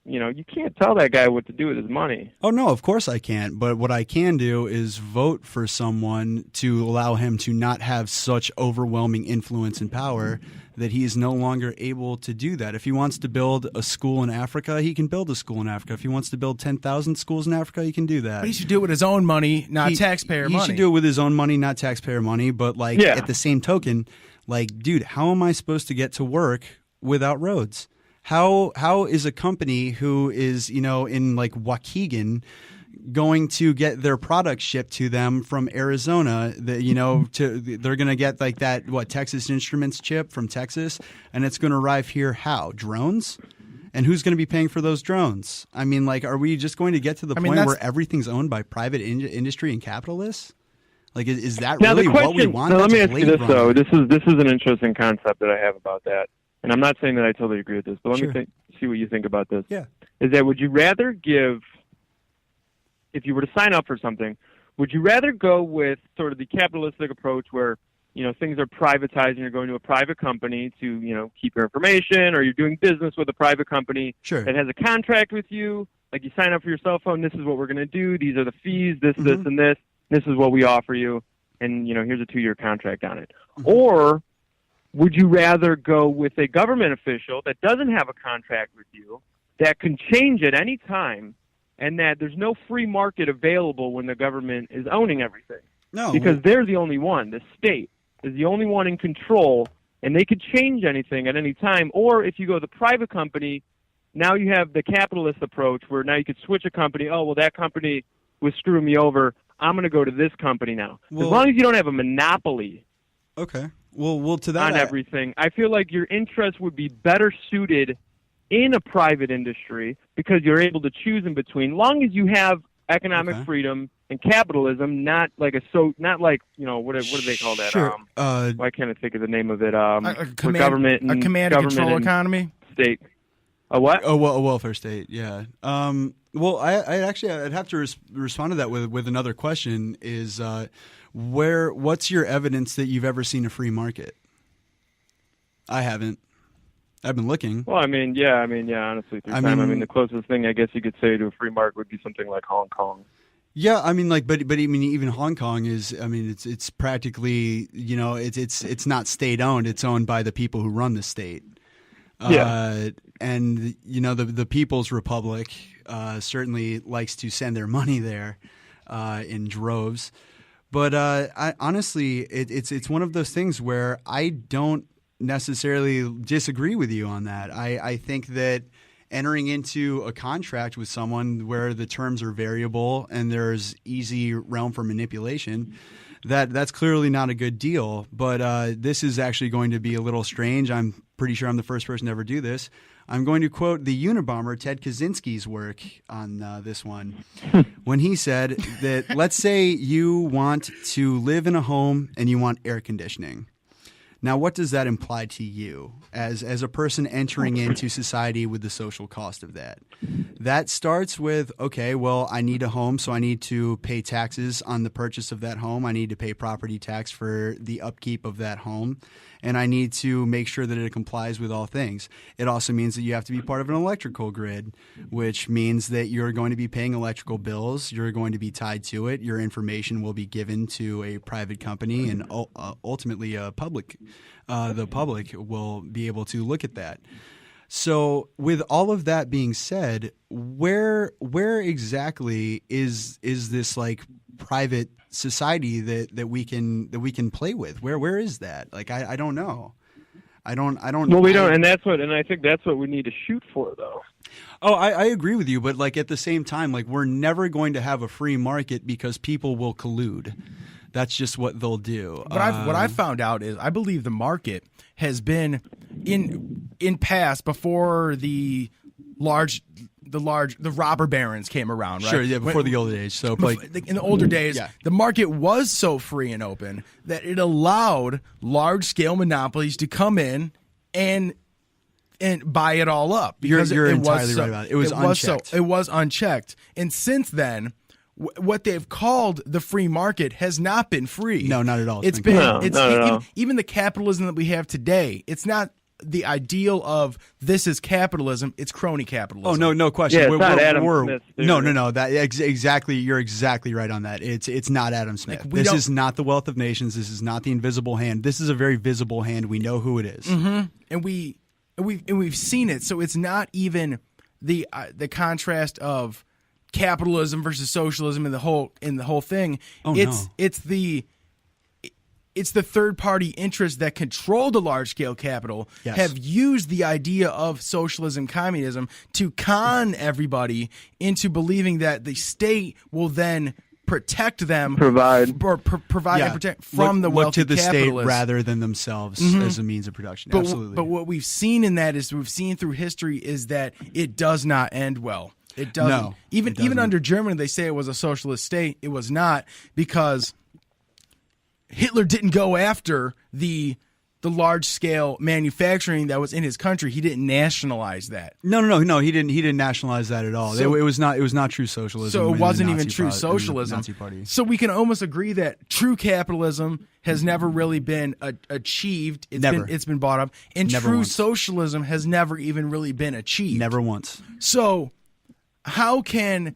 you can't tell that guy what to do with his money. Oh, no, of course I can't. But what I can do is vote for someone to allow him to not have such overwhelming influence and power that he is no longer able to do that. If he wants to build a school in Africa, he can build a school in Africa. If he wants to build 10,000 schools in Africa, he can do that. But he should do it with his own money, not taxpayer money. He should do it with his own money, not taxpayer money. But at the same token, dude, how am I supposed to get to work without roads? How is a company who is, in Waukegan going to get their product shipped to them from Arizona they're going to get that Texas Instruments chip from Texas, and it's going to arrive here how? Drones? And who's going to be paying for those drones? I mean, are we just going to get to the point where everything's owned by private industry and capitalists? Is that really what we want? Now, let me ask you this, though. This is an interesting concept that I have about that. And I'm not saying that I totally agree with this, but let me see what you think about this. Yeah. Is that would you rather give, if you were to sign up for something, would you rather go with sort of the capitalistic approach where, things are privatized and you're going to a private company to, keep your information, or you're doing business with a private company that has a contract with you, like you sign up for your cell phone, this is what we're going to do, these are the fees, this, and this is what we offer you, and, here's a 2-year contract on it. Mm-hmm. Or would you rather go with a government official that doesn't have a contract with you, that can change at any time, and that there's no free market available when the government is owning everything? No. Because they're the only one. The state is the only one in control, and they could change anything at any time. Or if you go the private company, now you have the capitalist approach where now you could switch a company. Oh, well, that company was screwing me over. I'm going to go to this company now. As long as you don't have a monopoly. Okay. Well, to that on everything, I feel like your interest would be better suited in a private industry because you're able to choose in between, long as you have economic freedom and capitalism, not like what do they call that? Sure. Why can't I think of the name of it? A command and control economy. State. A what? Oh, well, a welfare state. Yeah. Well, I'd have to respond to that with another question. Is what's your evidence that you've ever seen a free market? I haven't. I've been looking. Well, honestly, through time. The closest thing I guess you could say to a free market would be something like Hong Kong. Yeah, but even Hong Kong is. It's practically, it's not state owned. It's owned by the people who run the state. Yeah. and the People's Republic certainly likes to send their money there in droves. But honestly, it's one of those things where I don't necessarily disagree with you on that. I think that entering into a contract with someone where the terms are variable and there's easy realm for manipulation, that's clearly not a good deal. But this is actually going to be a little strange. I'm pretty sure I'm the first person to ever do this. I'm going to quote the Unabomber Ted Kaczynski's work on this one when he said that, let's say you want to live in a home and you want air conditioning. Now, what does that imply to you as a person entering into society with the social cost of that? That starts with, okay, well, I need a home, so I need to pay taxes on the purchase of that home. I need to pay property tax for the upkeep of that home, and I need to make sure that it complies with all things. It also means that you have to be part of an electrical grid, which means that you're going to be paying electrical bills. You're going to be tied to it. Your information will be given to a private company and ultimately a public. The public will be able to look at that. So, with all of that being said, where exactly is this like private society that we can play with? Where is that? Like I don't know. I don't. Well, we don't, and I think that's what we need to shoot for, though. Oh, I agree with you, but like at the same time, like we're never going to have a free market because people will collude. That's just what they'll do. What I've found out is I believe the market has been in past before the robber barons came around, right? Sure, yeah, before the older days. So like in the older days, yeah. The market was so free and open that it allowed large scale monopolies to come in and buy it all up. Because you're entirely right about it. It was unchecked. It was unchecked. And since then, what they've called the free market has not been free. No, not at all. Even the capitalism that we have today. It's not the ideal of this is capitalism. It's crony capitalism. Oh no question. Yeah, it's not Adam Smith. No. That exactly. You're exactly right on that. It's not Adam Smith. Like this is not the Wealth of Nations. This is not the invisible hand. This is a very visible hand. We know who it is. Mm-hmm. And we've seen it. So it's not even the contrast of capitalism versus socialism in the whole thing. It's the third party interests that control the large scale capital have used the idea of socialism, communism to con everybody into believing that the state will then protect them, provide and protect from the wealthy look to the capitalists. State rather than themselves as a means of production. Absolutely. But what we've seen in that is we've seen through history is that it does not end well. It doesn't. No, even under Germany, they say it was a socialist state. It was not, because Hitler didn't go after the large scale manufacturing that was in his country. He didn't nationalize that. No. He didn't nationalize that at all. So, it was not true socialism. So it wasn't even true socialism. Nazi Party. So we can almost agree that true capitalism has never really been achieved. It's been bought up, and true socialism has never even really been achieved. Never once. So how can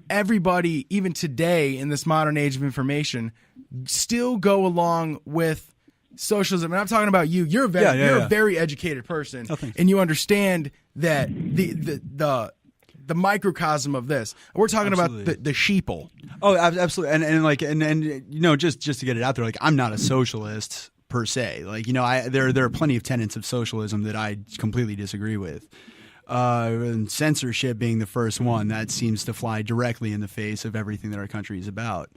everybody, even today in this modern age of information, still go along with socialism? And I'm talking about you. You're a very educated person, and you understand that the microcosm of this. We're talking about the sheeple. Oh, absolutely. And just to get it out there, like I'm not a socialist per se. Like there are plenty of tenets of socialism that I completely disagree with. And censorship being the first one, that seems to fly directly in the face of everything that our country is about.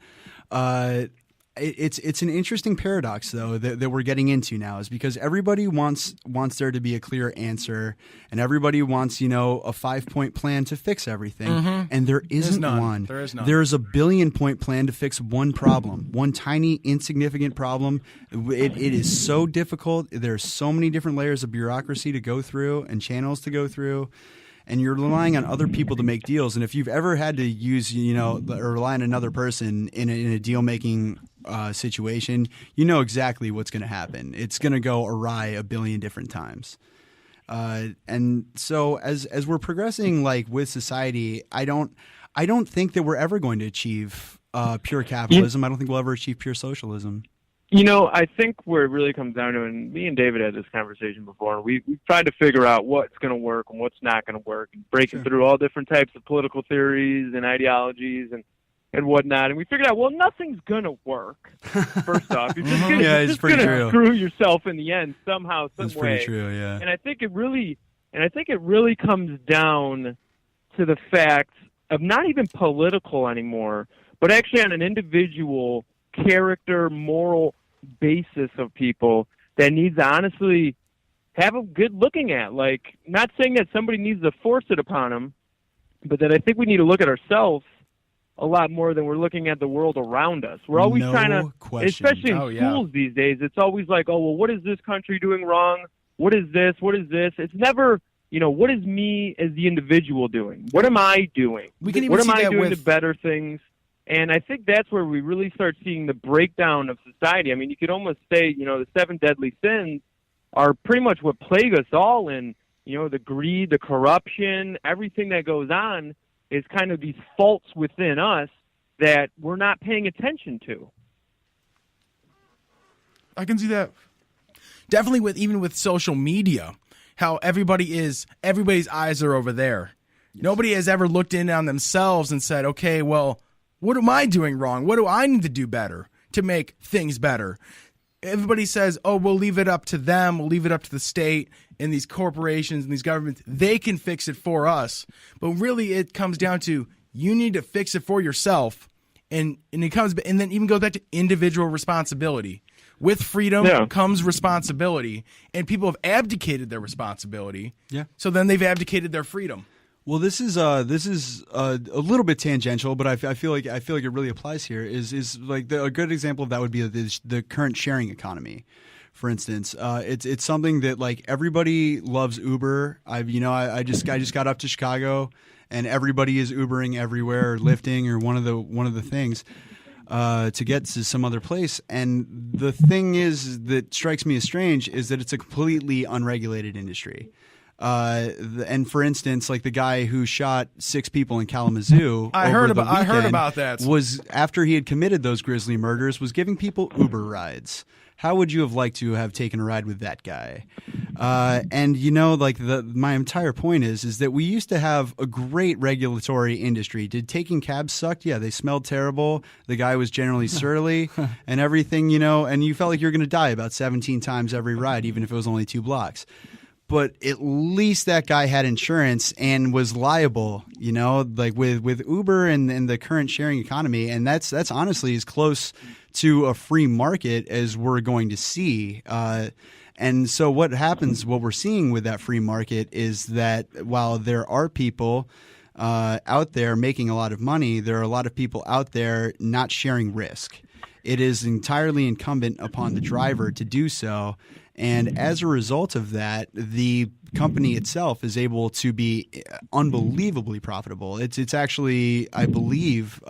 It's an interesting paradox, though, that we're getting into now, is because everybody wants there to be a clear answer, and everybody wants, a 5-point plan to fix everything, and there isn't one. There is none. There's a 1,000,000,000-point plan to fix one problem, one tiny, insignificant problem. It is so difficult. There's so many different layers of bureaucracy to go through and channels to go through. And you're relying on other people to make deals. And if you've ever had to use, or rely on another person in a deal-making situation, you know exactly what's going to happen. It's going to go awry 1 billion different times. And so as we're progressing, like with society, I don't think that we're ever going to achieve pure capitalism. I don't think we'll ever achieve pure socialism. I think where it really comes down to, and me and David had this conversation before, and we've tried to figure out what's going to work and what's not going to work, and breaking through all different types of political theories and ideologies and whatnot. And we figured out, well, nothing's going to work, first off. You're just going to screw yourself in the end somehow, some way. That's pretty true, yeah. And I think it really comes down to the fact of not even political anymore, but actually on an individual character, moral basis of people that needs to honestly have a good looking at. Like, not saying that somebody needs to force it upon them, but that I think we need to look at ourselves a lot more than we're looking at the world around us. We're always trying to, especially in schools these days, it's always like, oh, well, what is this country doing wrong? What is this? What is this? It's never, what is me as the individual doing? What am I doing? What am I doing to better things? And I think that's where we really start seeing the breakdown of society. I mean, you could almost say, the 7 deadly sins are pretty much what plague us all in, the greed, the corruption, everything that goes on is kind of these faults within us that we're not paying attention to. I can see that. Definitely even with social media, how everybody's eyes are over there. Nobody has ever looked in on themselves and said, okay, well, what am I doing wrong? What do I need to do better to make things better? Everybody says, oh, we'll leave it up to them. We'll leave it up to the state and these corporations and these governments. They can fix it for us. But really it comes down to you need to fix it for yourself. And then even goes back to individual responsibility. With freedom comes responsibility. And people have abdicated their responsibility. Yeah. So then they've abdicated their freedom. Well, this is a little bit tangential, but I feel like it really applies here. Is like a good example of that would be the current sharing economy. For instance, it's something that like everybody loves Uber. I just got up to Chicago, and everybody is Ubering everywhere, or Lyfting, or one of the things to get to some other place. And the thing is that strikes me as strange is that it's a completely unregulated industry. And for instance, like the guy who shot 6 people in Kalamazoo, I heard about that. Was after he had committed those grisly murders, was giving people Uber rides. How would you have liked to have taken a ride with that guy? And my entire point is that we used to have a great regulatory industry. Did taking cabs suck? Yeah, they smelled terrible. The guy was generally surly and everything, and you felt like you were going to die about 17 times every ride, even if it was only 2 blocks. But at least that guy had insurance and was liable, like with Uber and the current sharing economy. And that's honestly as close to a free market as we're going to see. And so what we're seeing with that free market is that while there are people out there making a lot of money, there are a lot of people out there not sharing risk. It is entirely incumbent upon the driver to do so. And as a result of that, the company itself is able to be unbelievably profitable. It's actually, I believe,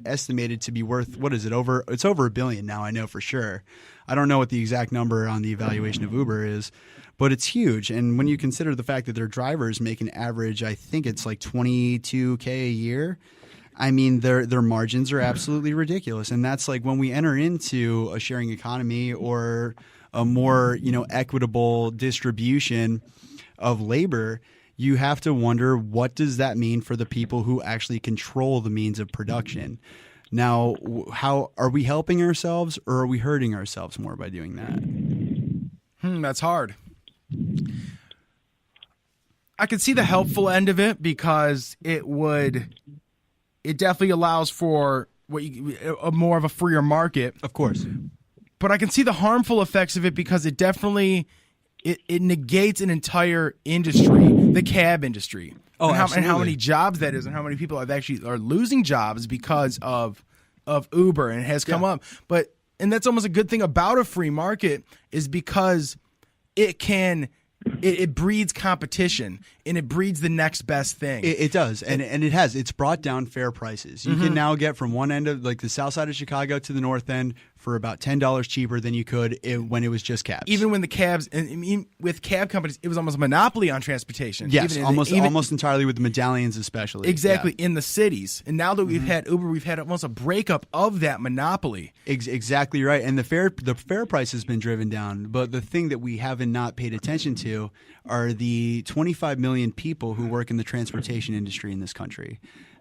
estimated to be worth, what is it, it's over $1 billion now, I know for sure. I don't know what the exact number on the evaluation of Uber is, but it's huge. And when you consider the fact that their drivers make an average, I think it's like $22K a year. I mean, their margins are absolutely ridiculous. And that's like when we enter into a sharing economy or a more, equitable distribution of labor, you have to wonder, what does that mean for the people who actually control the means of production? Now, how are we helping ourselves, or are we hurting ourselves more by doing that? That's hard. I could see the helpful end of it because it definitely allows for more of a freer market. Of course. But I can see the harmful effects of it because it definitely it negates an entire industry, the cab industry. Oh, and how many jobs that is, and how many people are losing jobs because of Uber, and it has come up. And that's almost a good thing about a free market, is because it breeds competition, and it breeds the next best thing. It does, and it's brought down fair prices. You can now get from one end of like the south side of Chicago to the north end for about $10 cheaper than you could when it was just cabs. Even when the cabs, and I mean, with cab companies, it was almost a monopoly on transportation. Yes, almost entirely with the medallions, especially. Exactly, in the cities. And now that we've had Uber, we've had almost a breakup of that monopoly. Exactly right. And the fare price has been driven down. But the thing that we haven't not paid attention to are the 25 million people who work in the transportation industry in this country.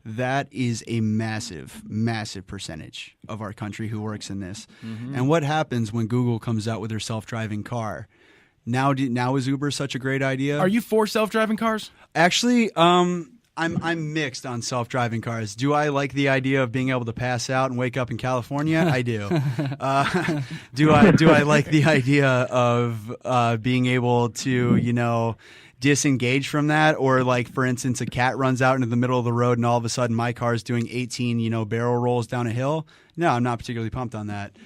That is a massive, massive percentage of our country who works in this. And what happens when Google comes out with their self-driving car? Now is Uber such a great idea? Are you for self-driving cars? Actually, I'm mixed on self-driving cars. Do I like the idea of being able to pass out and wake up in California? I do. Do I like the idea of being able to, disengage from that? Or like, for instance, a cat runs out into the middle of the road and all of a sudden my car's doing 18, barrel rolls down a hill? No, I'm not particularly pumped on that.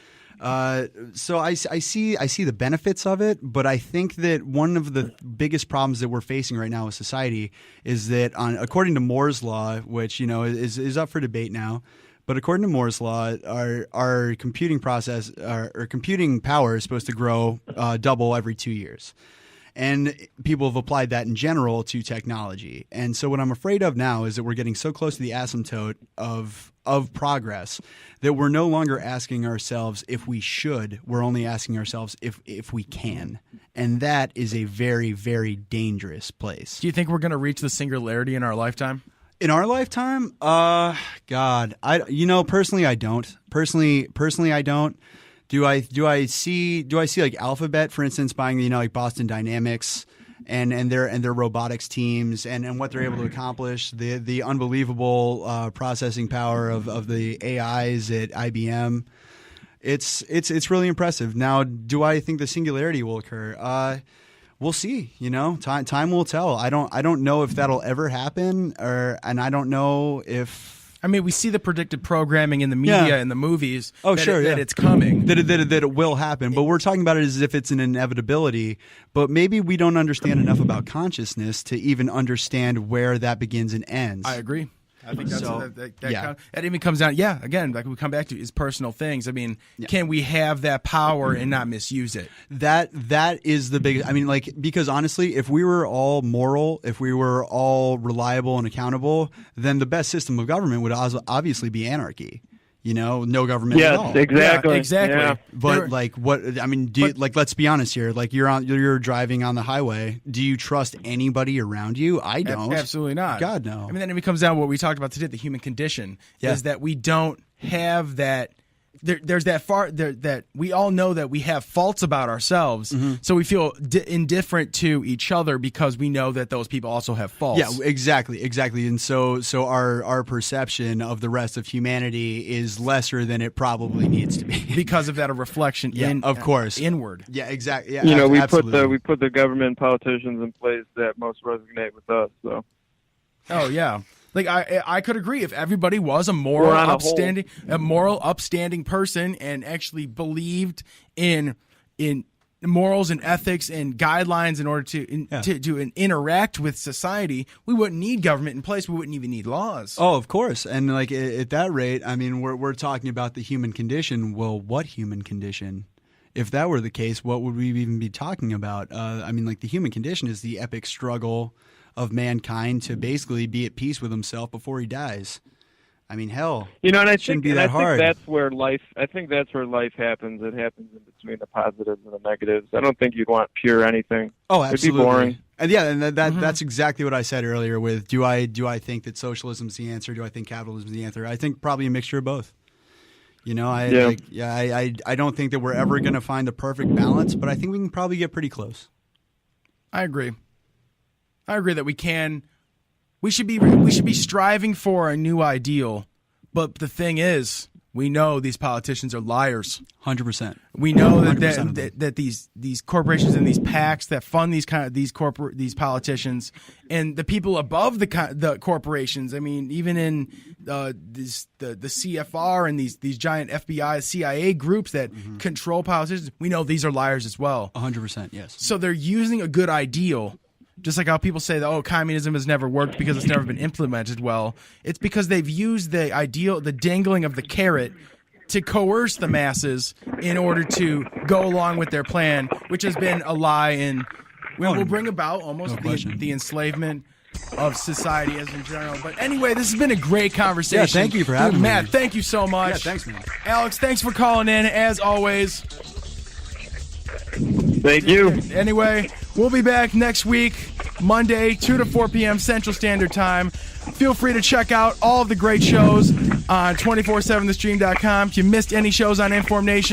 So I see the benefits of it, but I think that one of the biggest problems that we're facing right now with society is that according to Moore's law, which is up for debate now, but according to Moore's law, our computing process, our computing power is supposed to grow double every 2 years. And people have applied that in general to technology. And so what I'm afraid of now is that we're getting so close to the asymptote of progress that we're no longer asking ourselves if we should. We're only asking ourselves if we can. And that is a very, very dangerous place. Do you think we're going to reach the singularity in our lifetime? In our lifetime? God. Personally, I don't. Personally, I don't. Do I see like Alphabet, for instance, buying like Boston Dynamics and their robotics teams and what they're able to accomplish, the unbelievable processing power of the AIs at IBM. It's really impressive. Now, do I think the singularity will occur? We'll see. Time will tell. I don't know if that'll ever happen, and I don't know if. I mean, we see the predicted programming in the media and the movies. Oh, that it's coming. That it will happen. But we're talking about it as if it's an inevitability. But maybe we don't understand enough about consciousness to even understand where that begins and ends. I agree. I think that's that even comes down. Yeah, again, like we come back to is personal things. I mean, can we have that power and not misuse it? That is the biggest. I mean, like, because honestly, if we were all moral, if we were all reliable and accountable, then the best system of government would obviously be anarchy. No government at all. Exactly. Yeah, exactly. Yeah. But let's be honest here. Like you're driving on the highway. Do you trust anybody around you? I don't. Absolutely not. God, no. I mean, then it comes down to what we talked about today, the human condition, is that we don't have that. There's that we all know that we have faults about ourselves, so we feel indifferent to each other because we know that those people also have faults. Yeah, exactly. And so our perception of the rest of humanity is lesser than it probably needs to be because of that, a reflection of course, inward. Yeah, exactly. Yeah, we absolutely. put the government and politicians in place that most resonate with us. So. Oh yeah. Like I could agree if everybody was a moral, upstanding person and actually believed in morals and ethics and guidelines in order to interact with society, we wouldn't need government in place. We wouldn't even need laws. Oh, of course. And like at that rate, I mean, we're talking about the human condition. Well, what human condition? If that were the case, what would we even be talking about? I mean, like the human condition is the epic struggle of mankind to basically be at peace with himself before he dies. I mean, hell, and I shouldn't think be that hard. That's where life. I think that's where life happens. It happens in between the positives and the negatives. I don't think you'd want pure anything. Oh, absolutely. It'd be boring. And that's exactly what I said earlier. With do I think that socialism is the answer? Do I think capitalism is the answer? I think probably a mixture of both. I don't think that we're ever going to find the perfect balance, but I think we can probably get pretty close. I agree that we should be striving for a new ideal, but the thing is, we know these politicians are liars. 100%. We know that these corporations and these PACs that fund these politicians and the people above the corporations. I mean, even in the CFR and these giant FBI, CIA groups that control politicians, we know these are liars as well. 100%. Yes. So they're using a good ideal. Just like how people say that, communism has never worked because it's never been implemented well. It's because they've used the ideal, the dangling of the carrot to coerce the masses in order to go along with their plan, which has been a lie and will bring about almost the enslavement of society as in general. But anyway, this has been a great conversation. Yeah, thank you for having me. Matt, thank you so much. Yeah, thanks, man. Alex, thanks for calling in, as always. Thank you. Anyway, we'll be back next week, Monday, 2 to 4 p.m. Central Standard Time. Feel free to check out all of the great shows on 247thestream.com. If you missed any shows on InformNation,